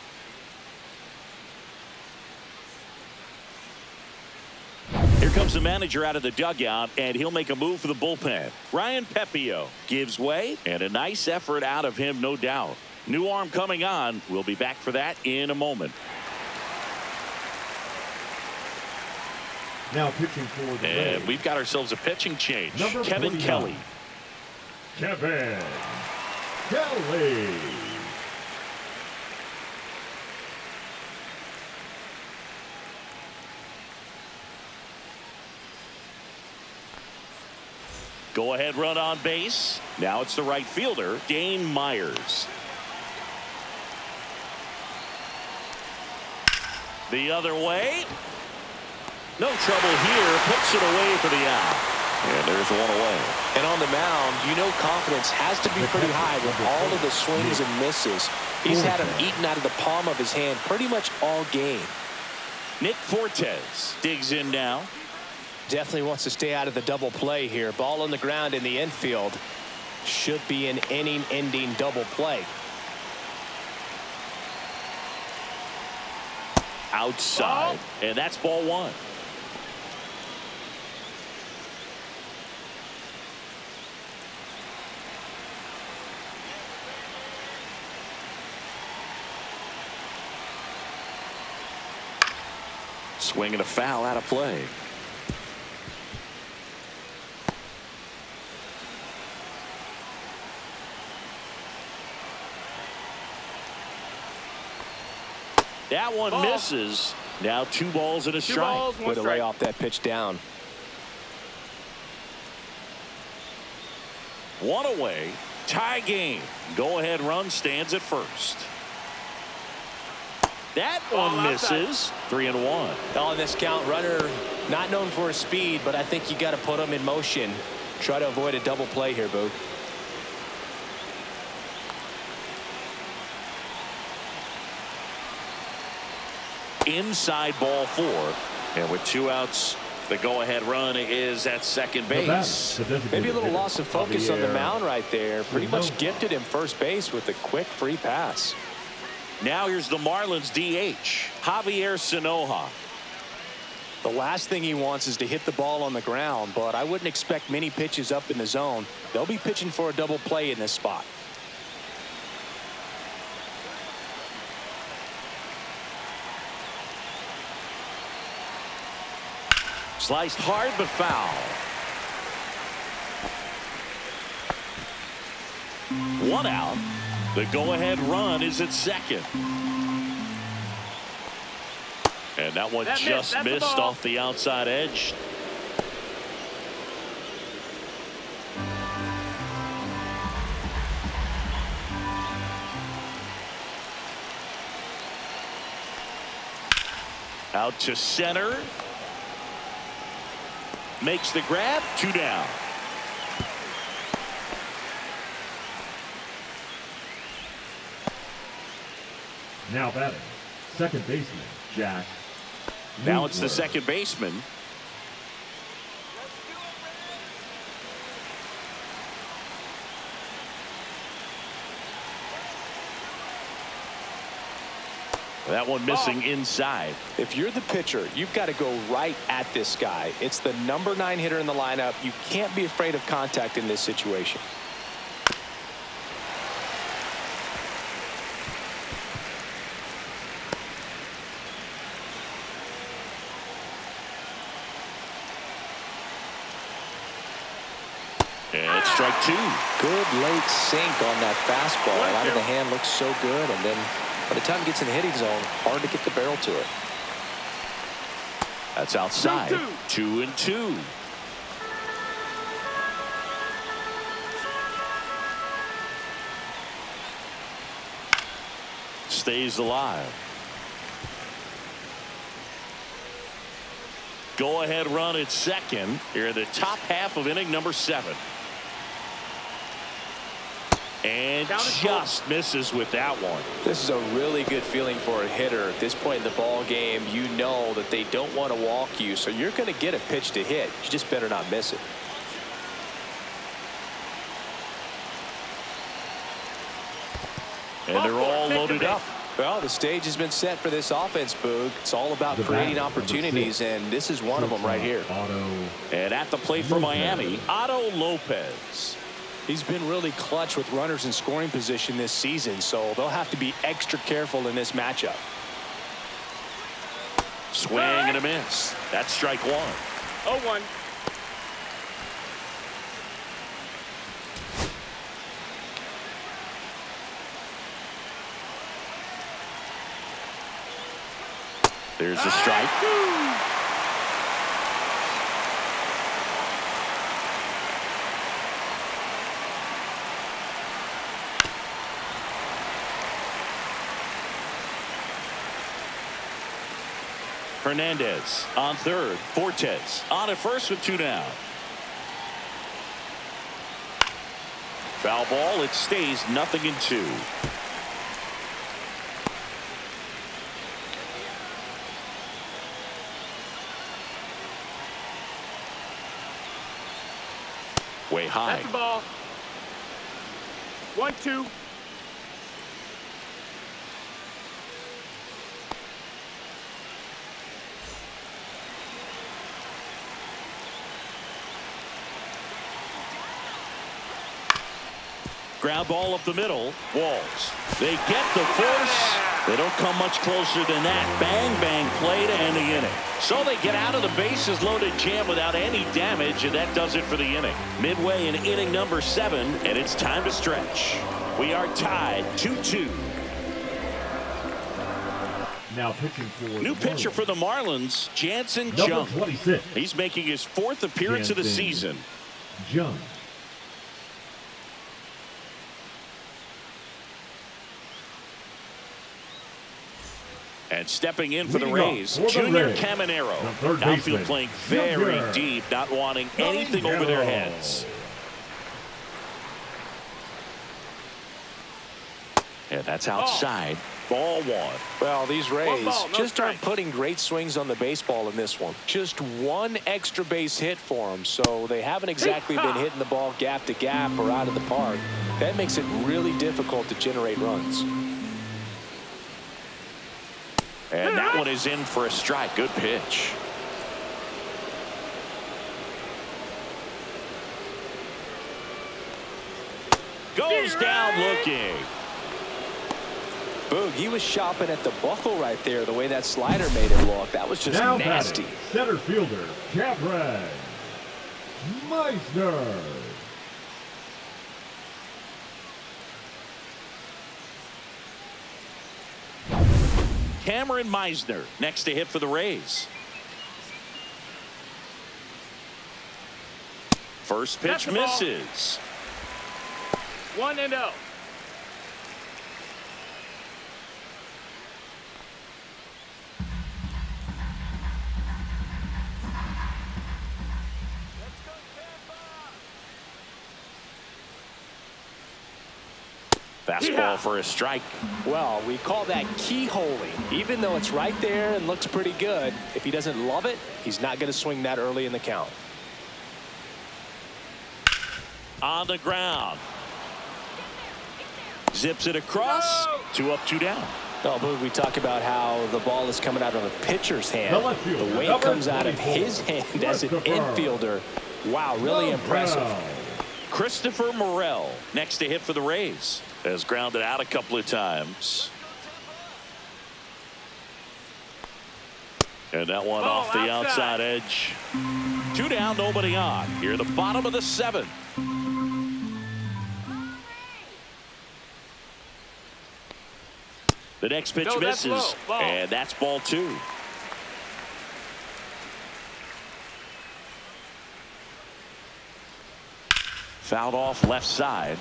Here comes the manager out of the dugout, and he'll make a move for the bullpen. Ryan Pepio gives way, and a nice effort out of him, no doubt. New arm coming on. We'll be back for that in a moment. Now pitching for the Rays. And we've got ourselves a pitching change. Number Kevin 49. Kelly. Kevin Kelly. Go ahead run on base. Now it's the right fielder, Dane Myers. The other way. No trouble here. Puts it away for the out. And there's one away. And on the mound, you know confidence has to be pretty high with all of the swings and misses. He's had them eaten out of the palm of his hand pretty much all game. Nick Fortes digs in now. Definitely wants to stay out of the double play here. Ball on the ground in the infield. Should be an inning-ending double play. Outside, and that's ball one. Swing and a foul out of play. That one misses. Now 2 balls and a strike. Way to lay off that pitch down. 1 away. Tie game. Go ahead run stands at first. That one misses. 3-1. On this count, runner not known for his speed, but I think you got to put him in motion. Try to avoid a double play here, Boog. Inside ball 4. And with 2 outs, the go-ahead run is at second base. Maybe a little loss of focus on the mound right there. Pretty much gifted him first base with a quick free pass. Now here's the Marlins DH, Javier Sanoja. The last thing he wants is to hit the ball on the ground, but I wouldn't expect many pitches up in the zone. They'll be pitching for a double play in this spot. Sliced hard but foul. 1 out. The go-ahead run is at second. And that one just missed off the outside edge. Out to center. Makes the grab. 2 down. Now batting, second baseman, Jack. Now it's the second baseman. That one missing inside. If you're the pitcher, you've got to go right at this guy. It's the number 9 hitter in the lineup. You can't be afraid of contact in this situation. And it's strike 2. Good late sink on that fastball. Out of the hand looks so good, and then by the time it gets in the hitting zone, hard to get the barrel to it. That's outside. 2-2. Stays alive. Go ahead run at second here in the top half of inning number 7. And just misses with that one. This is a really good feeling for a hitter. At this point in the ball game, you know that they don't want to walk you, so you're going to get a pitch to hit. You just better not miss it. And they're all loaded up. Well, the stage has been set for this offense, Boog. It's all about creating opportunities, and this is one of them right here. And at the plate for Miami, Otto Lopez. He's been really clutch with runners in scoring position this season, so they'll have to be extra careful in this matchup. Swing and a miss. That's strike 1. 0-1. There's a strike. Hernandez on third. Fortes on at first with 2 down. Foul ball. It stays 0-2. Way high. That's the ball. 1-2. Ground ball up the middle. Walls. They get the force. They don't come much closer than that. Bang, bang play to end the inning. So they get out of the bases loaded jam without any damage, and that does it for the inning. Midway in inning number 7, and it's time to stretch. We are tied 2-2. Now pitching for New pitcher for the Marlins, Jansen number Jung. 26. He's making his 4th appearance of the season. Jung. And stepping in for the Leading Rays, off for the Junior Rays, Caminero. the third Outfield baseman, playing very Junior deep, not wanting anything over their heads. And that's outside. Ball 1. Well, these Rays ball, no just aren't strikes. putting great swings on the baseball in this one. Just one extra base hit for them, so they haven't exactly been hitting the ball gap to gap or out of the park. That makes it really difficult to generate runs. And that one is in for a strike. Good pitch. Goes down looking. Boog, he was shopping at the buckle right there, the way that slider made it look. That was just Now nasty. batting, center fielder, Cameron Meisner. Cameron Meisner next to hit for the Rays. First pitch misses. 1-0. Fastball for a strike. Well, we call that keyholing. Even though it's right there and looks pretty good, if he doesn't love it, he's not going to swing that early in the count. On the ground. Zips it across. 2 up, 2 down. Oh, Boog, we talk about how the ball is coming out of a pitcher's hand. The left fielder, The way it number comes out of 24, his hand as an Christopher infielder. Wow, really impressive. Christopher Morel next to hit for the Rays. Has grounded out a couple of times. And that one off the outside edge. 2 down, nobody on. Here, the bottom of the 7th. The next pitch misses, and that's ball 2. Fouled off left side.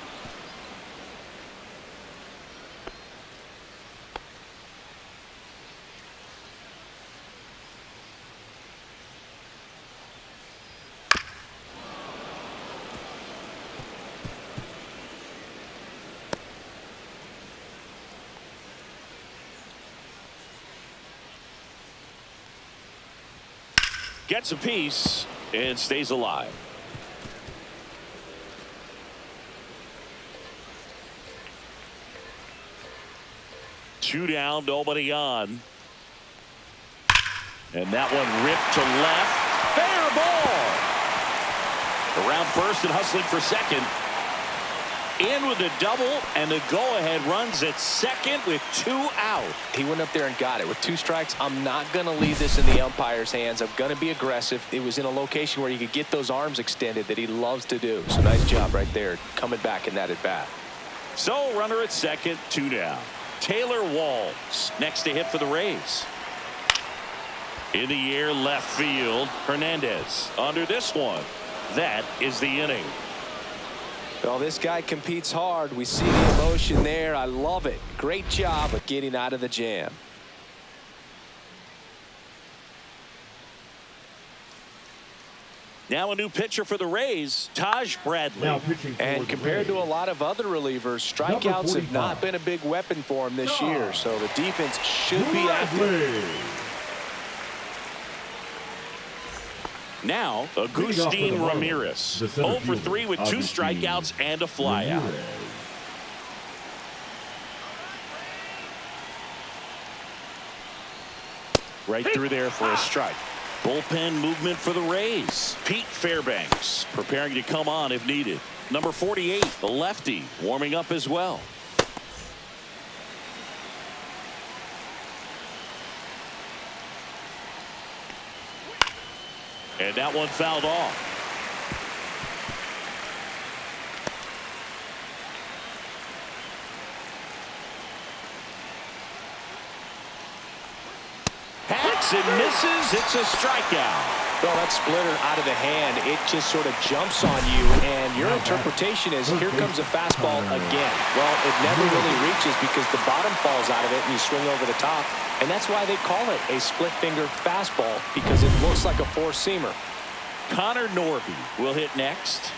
Gets a piece and stays alive. Two down, nobody on. And that one ripped to left. Fair ball. Around first and hustling for second. In with a double, and the go-ahead runs at second with 2 out. He went up there and got it. With 2 strikes, I'm not going to leave this in the umpire's hands. I'm going to be aggressive. It was in a location where he could get those arms extended that he loves to do. So nice job right there, coming back in that at-bat. So runner at second, 2 down. Taylor Walls next to hit for the Rays. In the air, left field. Hernandez under this one. That is the inning. Well, this guy competes hard. We see the emotion there. I love it. Great job of getting out of the jam. Now a new pitcher for the Rays, Taj Bradley. Now pitching for And the compared to a Rays, lot of other relievers, strikeouts have not been a big weapon for him this year. So the defense should be active. Bradley. Now, Leading off for the Agustin Marlins, Ramirez. the center 0 for fielder, 3 with 2 Agustin strikeouts and a flyout. Ramirez. Right through there for a strike. Bullpen movement for the Rays. Pete Fairbanks preparing to come on if needed. Number 48, the lefty, warming up as well. And that one fouled off. Hacks and misses. It's a strikeout. Well, that splitter out of the hand, it just sort of jumps on you, and your interpretation is here comes a fastball again. Well, it never really reaches because the bottom falls out of it and you swing over the top, and that's why they call it a split-finger fastball, because it looks like a four-seamer. Connor Norby will hit next.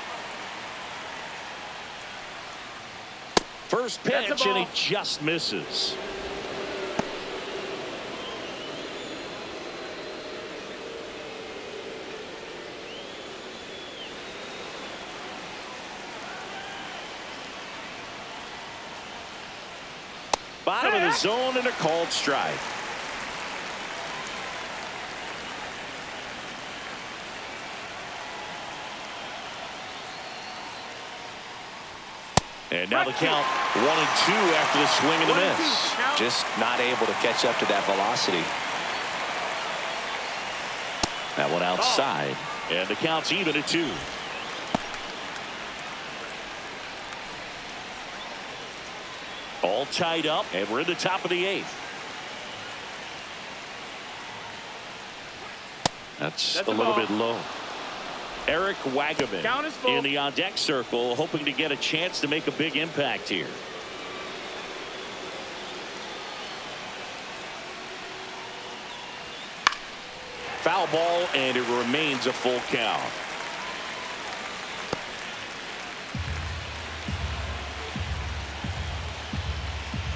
First pitch, and he just misses. Bottom of the zone and a called strike. And now the count 1-2 after the swing and the miss. Just not able to catch up to that velocity. That one outside. And the count's even at 2. All tied up, and we're in the top of the 8th. That's a little bit low. Eric Wagaman in the on-deck circle, hoping to get a chance to make a big impact here. Foul ball, and it remains a full count.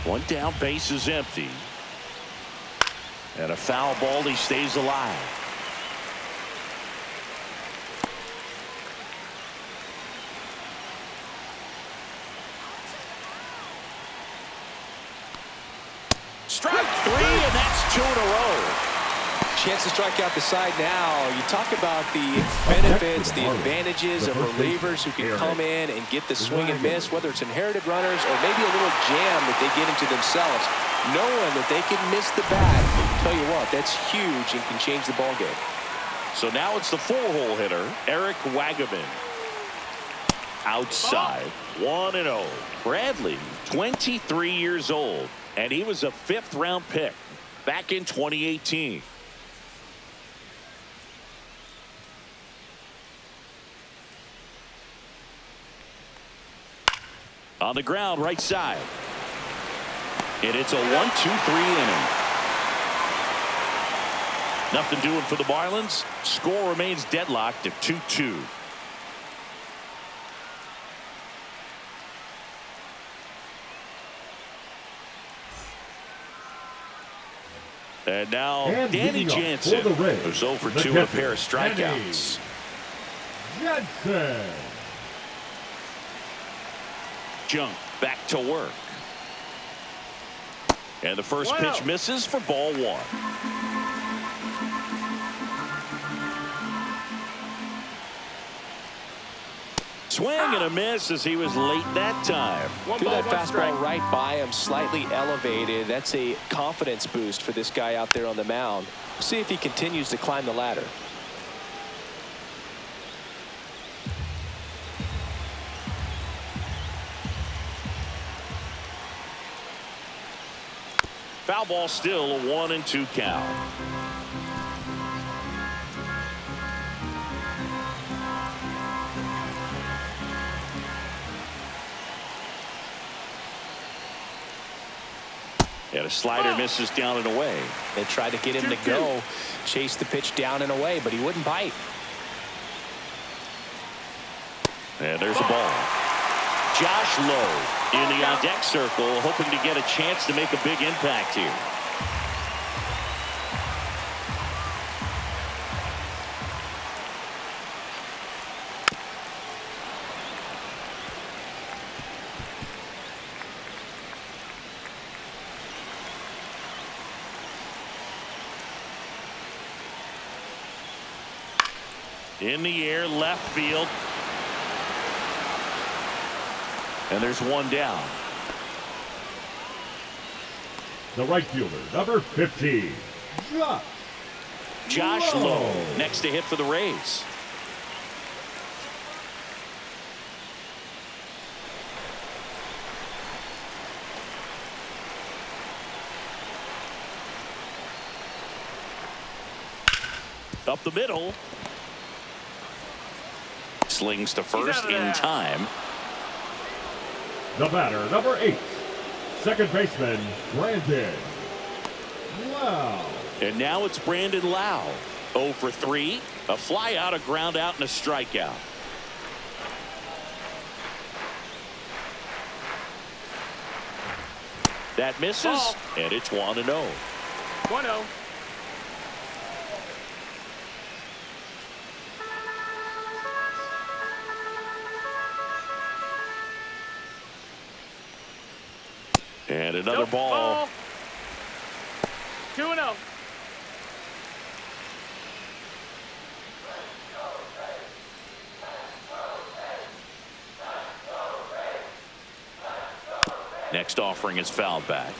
One down, base is empty. And a foul ball, he stays alive. Strike 3, and that's 2 in a row. Chance to strike out the side now. You talk about the benefits, the advantages of relievers who can come in and get the swing and miss, whether it's inherited runners or maybe a little jam that they get into themselves. Knowing that they can miss the bat, tell you what, that's huge and can change the ball game. So now it's the 4-hole hitter, Eric Wagaman. Outside, 1-0. Bradley, 23 years old, and he was a 5th-round pick back in 2018. On the ground, right side. And it's a 1-2-3 inning. Nothing doing for the Marlins. Score remains deadlocked at 2-2. And now Danny Jansen, who's 0 for 2 with a pair of strikeouts. Jansen. Junk back to work. And the first pitch misses for ball 1. Swing and a miss as he was late that time. Threw that fastball right by him, slightly elevated. That's a confidence boost for this guy out there on the mound. We'll see if he continues to climb the ladder. Foul ball, still a 1-2 count. And a slider misses down and away. They tried to get him to go, chase the pitch down and away, but he wouldn't bite. And there's a ball. Josh Lowe in the on-deck circle, hoping to get a chance to make a big impact here. In the air, left field. And there's one down. The right fielder, number 15, Josh Lowe, next to hit for the Rays. Up the middle. Slings to first in time. The batter, number 8, second baseman, Brandon Lau. And now it's Brandon Lau. 0 for 3. A fly out, a ground out, and a strikeout. That misses, and it's 1-0. 1-0. And another ball. 2-0. Next offering is fouled back.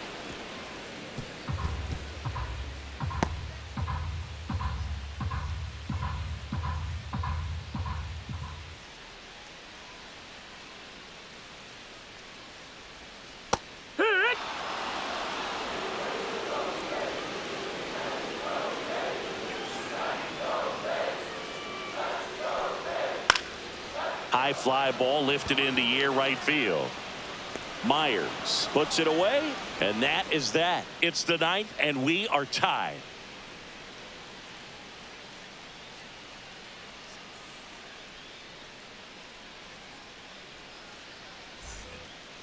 High fly ball lifted in the air, right field. Myers puts it away, and that is that. It's the 9th, and we are tied.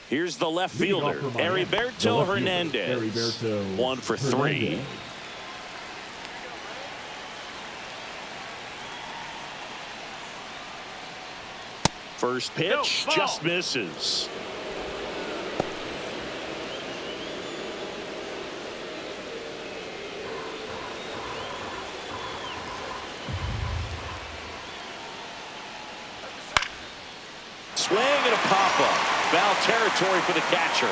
Here's the left fielder, Heriberto Hernandez. 1 for 3. First pitch just misses. Swing and a pop-up. Foul territory for the catcher.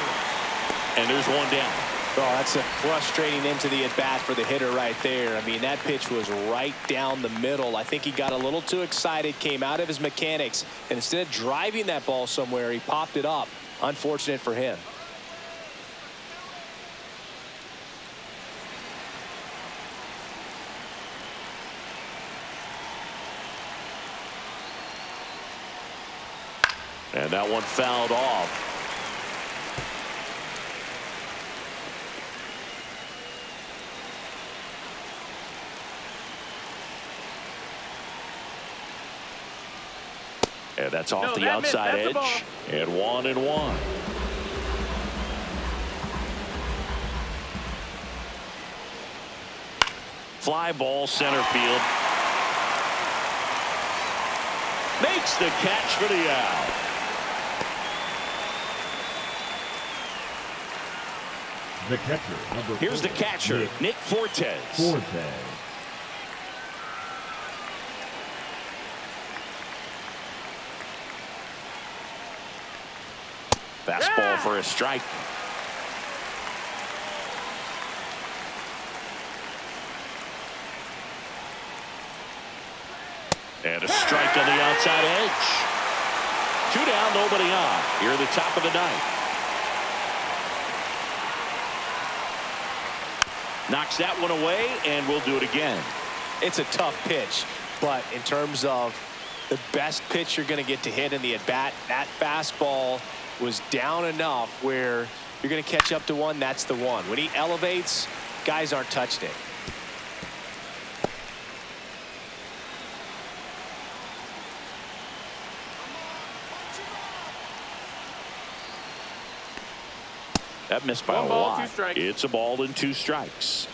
And there's one down. Oh, that's a frustrating end to the at-bat for the hitter right there. I mean, that pitch was right down the middle. I think he got a little too excited, came out of his mechanics, and instead of driving that ball somewhere, he popped it up. Unfortunate for him. And that one fouled off. And that's off the outside edge. And 1-1. Fly ball center field. Makes the catch for the out. The catcher, number Here's the catcher, Nick Fortes. Fastball for a strike. And a strike on the outside edge. 2 down, nobody on. Here at the top of the 9th. Knocks that one away, and we'll do it again. It's a tough pitch, but in terms of the best pitch you're going to get to hit in the at-bat, that fastball was down enough where you're going to catch up to one. That's the one. When he elevates, guys aren't touching it. That missed by a lot. It's a ball and 2 strikes.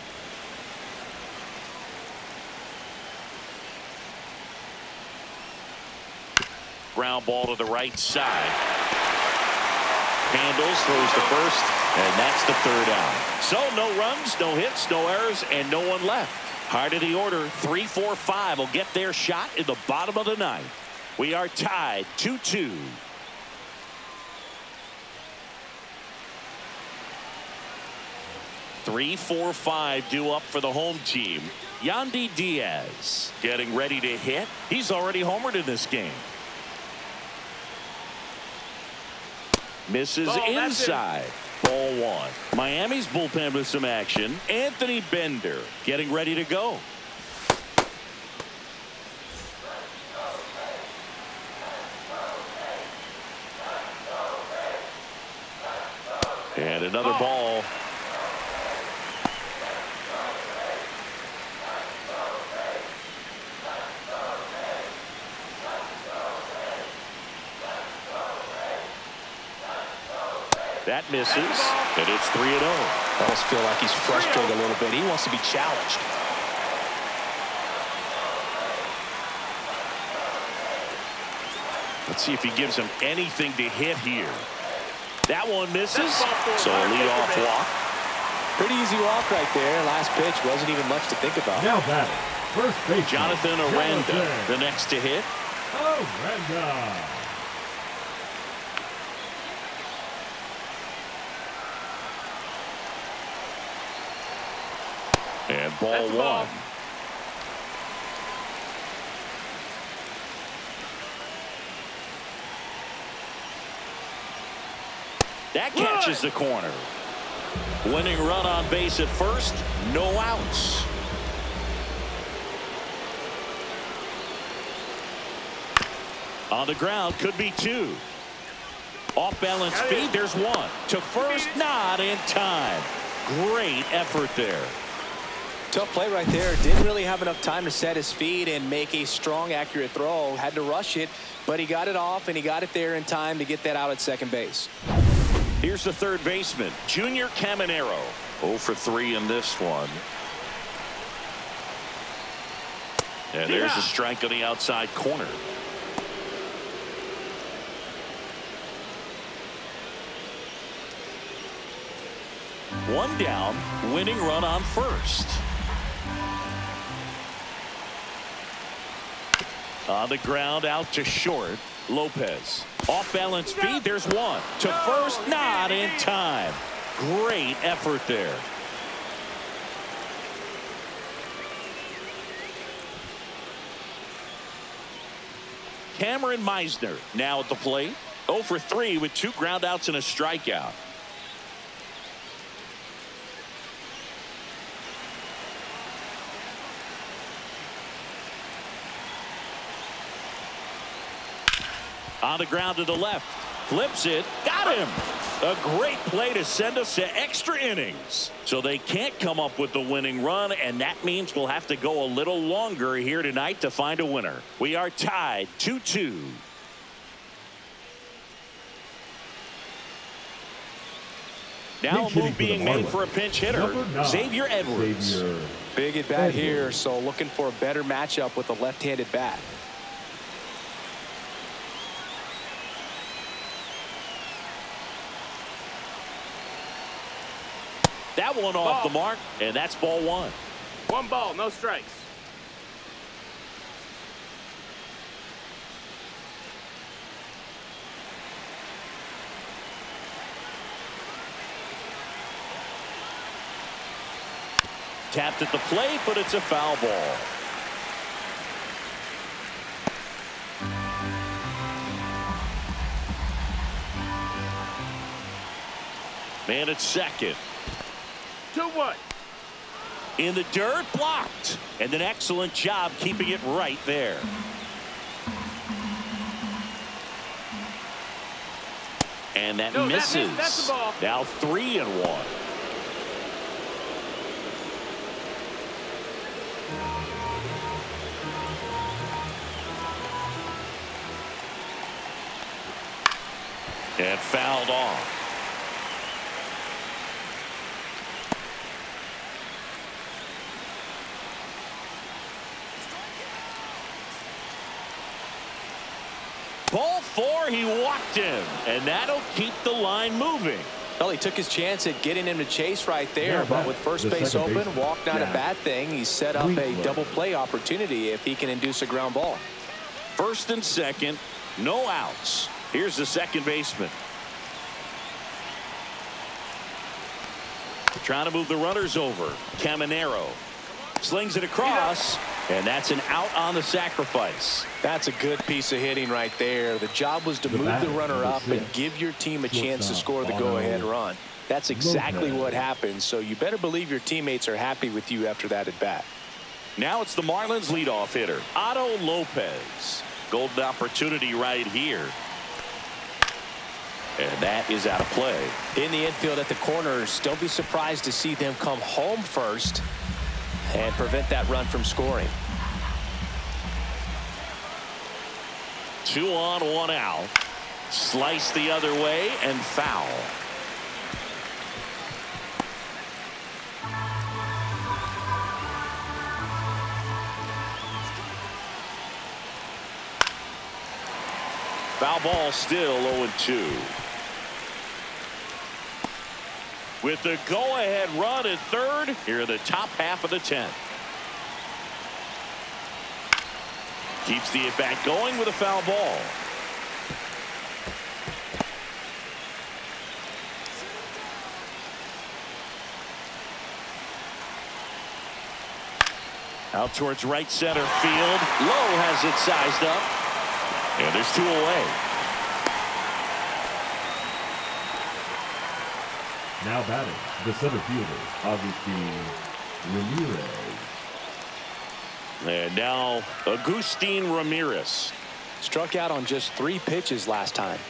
Ground ball to the right side. Handles, throws to first, and that's the 3rd out. So no runs, no hits, no errors, and no one left. Heart of the order, 3, 4, 5 will get their shot in the bottom of the ninth. We are tied 2-2. 3, 4, 5 due up for the home team. Yandy Diaz getting ready to hit. He's already homered in this game. Misses inside. Ball 1. Miami's bullpen with some action. Anthony Bender getting ready to go. And another ball. That misses, and it's 3-0. I almost feel like he's frustrated a little bit. He wants to be challenged. Let's see if he gives him anything to hit here. That one misses, so a leadoff walk. Pretty easy walk right there. Last pitch wasn't even much to think about. Now batting, first base. Jonathan Aranda, the next to hit. Aranda. And ball 1. That catches the corner. Winning run on base at first. No outs. On the ground, could be 2. Off balance speed, there's 1. To first, not in time. Great effort there. Tough play right there. Didn't really have enough time to set his feet and make a strong, accurate throw. Had to rush it, but he got it off, and he got it there in time to get that out at second base. Here's the third baseman, Junior Caminero. 0 for 3 in this one. And there's a strike on the outside corner. One down, winning run on first. On the ground, out to short. Lopez. Off balance speed, there's 1. To first, not in time. Great effort there. Cameron Meisner now at the plate. 0 for 3 with 2 groundouts and a strikeout. On the ground to the left. Flips it. Got him. A great play to send us to extra innings. So they can't come up with the winning run, and that means we'll have to go a little longer here tonight to find a winner. We are tied 2-2. Now a move being made for a pinch hitter, Xavier Edwards. Big at bat here, so looking for a better matchup with a left-handed bat. That one off the mark, and that's ball 1. 1 ball, no strikes. Tapped at the plate, but it's a foul ball. Man at second. 2-1. In the dirt, blocked. And an excellent job keeping it right there. And that misses. That's the ball. Now 3-1. And fouled off. Ball 4, he walked him, and that'll keep the line moving. Well, he took his chance at getting him to chase right there, Yeah, but with first base open, baseman, walk not a Jack bad thing. He set up a double play opportunity if he can induce a ground ball. First and second, no outs. Here's the second baseman. Trying to move the runners over. Caminero slings it across, and that's an out on the sacrifice. That's a good piece of hitting right there. The job was to move the runner up and give your team a chance to score the go-ahead run. That's exactly what happened, so you better believe your teammates are happy with you after that at bat. Now it's the Marlins leadoff hitter, Otto Lopez. Golden opportunity right here. And that is out of play. In the infield at the corners, don't be surprised to see them come home first and prevent that run from scoring. 2 on, 1 out. Slice the other way and foul. Foul ball, still 0-2. With the go-ahead run at third, here are the top half of the 10th. Keeps the at-bat going with a foul ball. Out towards right center field. Lowe has it sized up. And there's 2 away. Now batting, the center fielder, Agustin Ramirez. And now Agustin Ramirez. Struck out on just 3 pitches last time.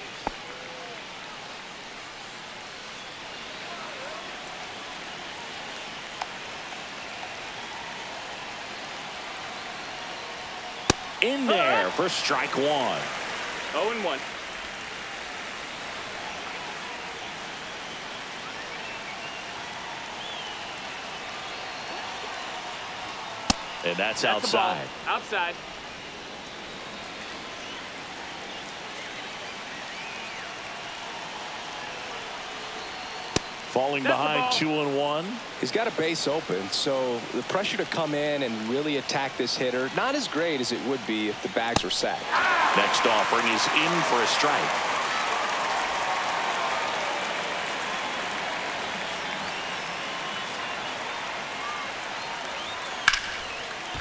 In there for strike 1. 0-1. And that's outside. Outside. Falling behind 2-1. He's got a base open, so the pressure to come in and really attack this hitter, not as great as it would be if the bags were sacked. Next offering is in for a strike.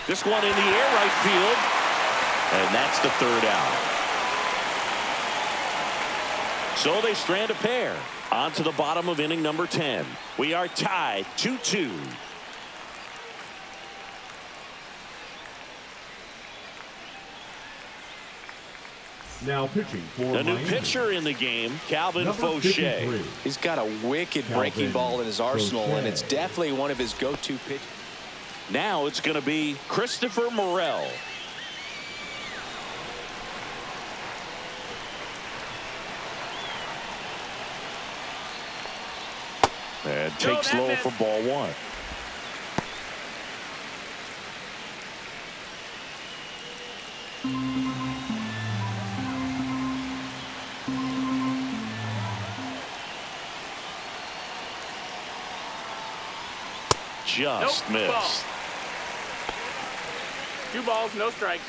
This one in the air, right field. And that's the 3rd out. So they strand a pair. On to the bottom of inning number 10. We are tied 2-2. Now pitching for The new Miami. pitcher in the game, Calvin Number Fauché. 53. He's got a wicked breaking ball in his arsenal, and it's definitely one of his go-to pitches. Now it's going to be Christopher Morel. And takes low for ball 1. Just missed. 2 balls, no strikes.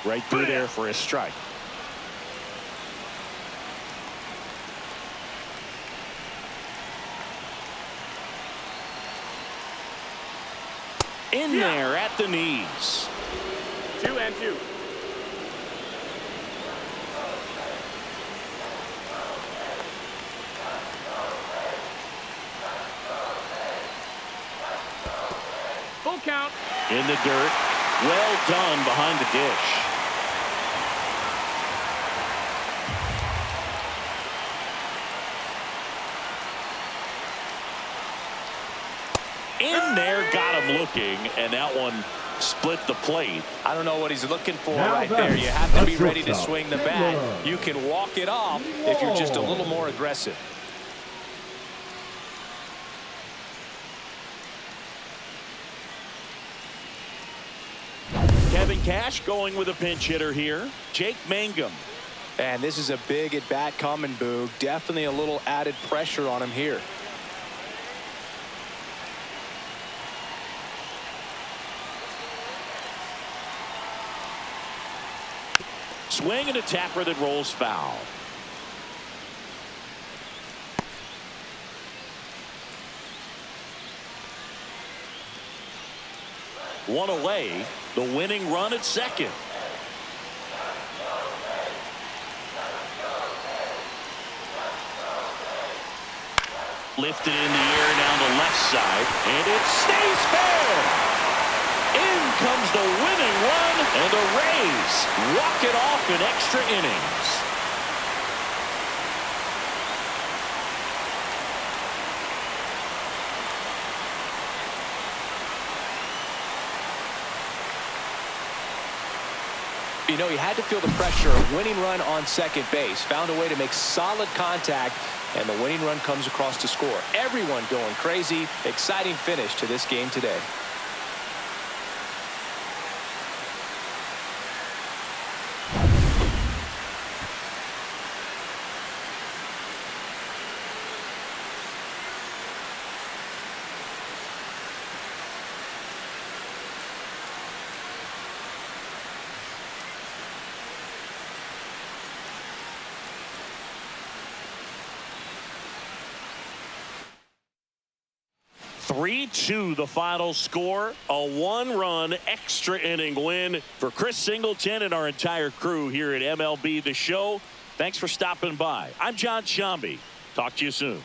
Right through there for a strike. In there at the knees. 2-2. Full count. In the dirt. Well done behind the dish. In there, got him looking, and that one split the plate. I don't know what he's looking for Now right that's there. You have to be a ready to shortstop. swing the bat. You can walk it off if you're just a little more aggressive. Cash going with a pinch hitter here. Jake Mangum. And this is a big at bat coming, Boog. Definitely a little added pressure on him here. Swing and a tapper that rolls foul. One away. The winning run at second. Lifted in the air down the left side, and it stays fair. In comes the winning run, and the Rays walk it off in extra innings. You know, he had to feel the pressure. Winning run on second base. Found a way to make solid contact, and the winning run comes across to score. Everyone going crazy. Exciting finish to this game today. (3-2) the final score. A one-run extra inning win for Chris Singleton and our entire crew here at MLB The Show. Thanks for stopping by. I'm John Shambi. Talk to you soon.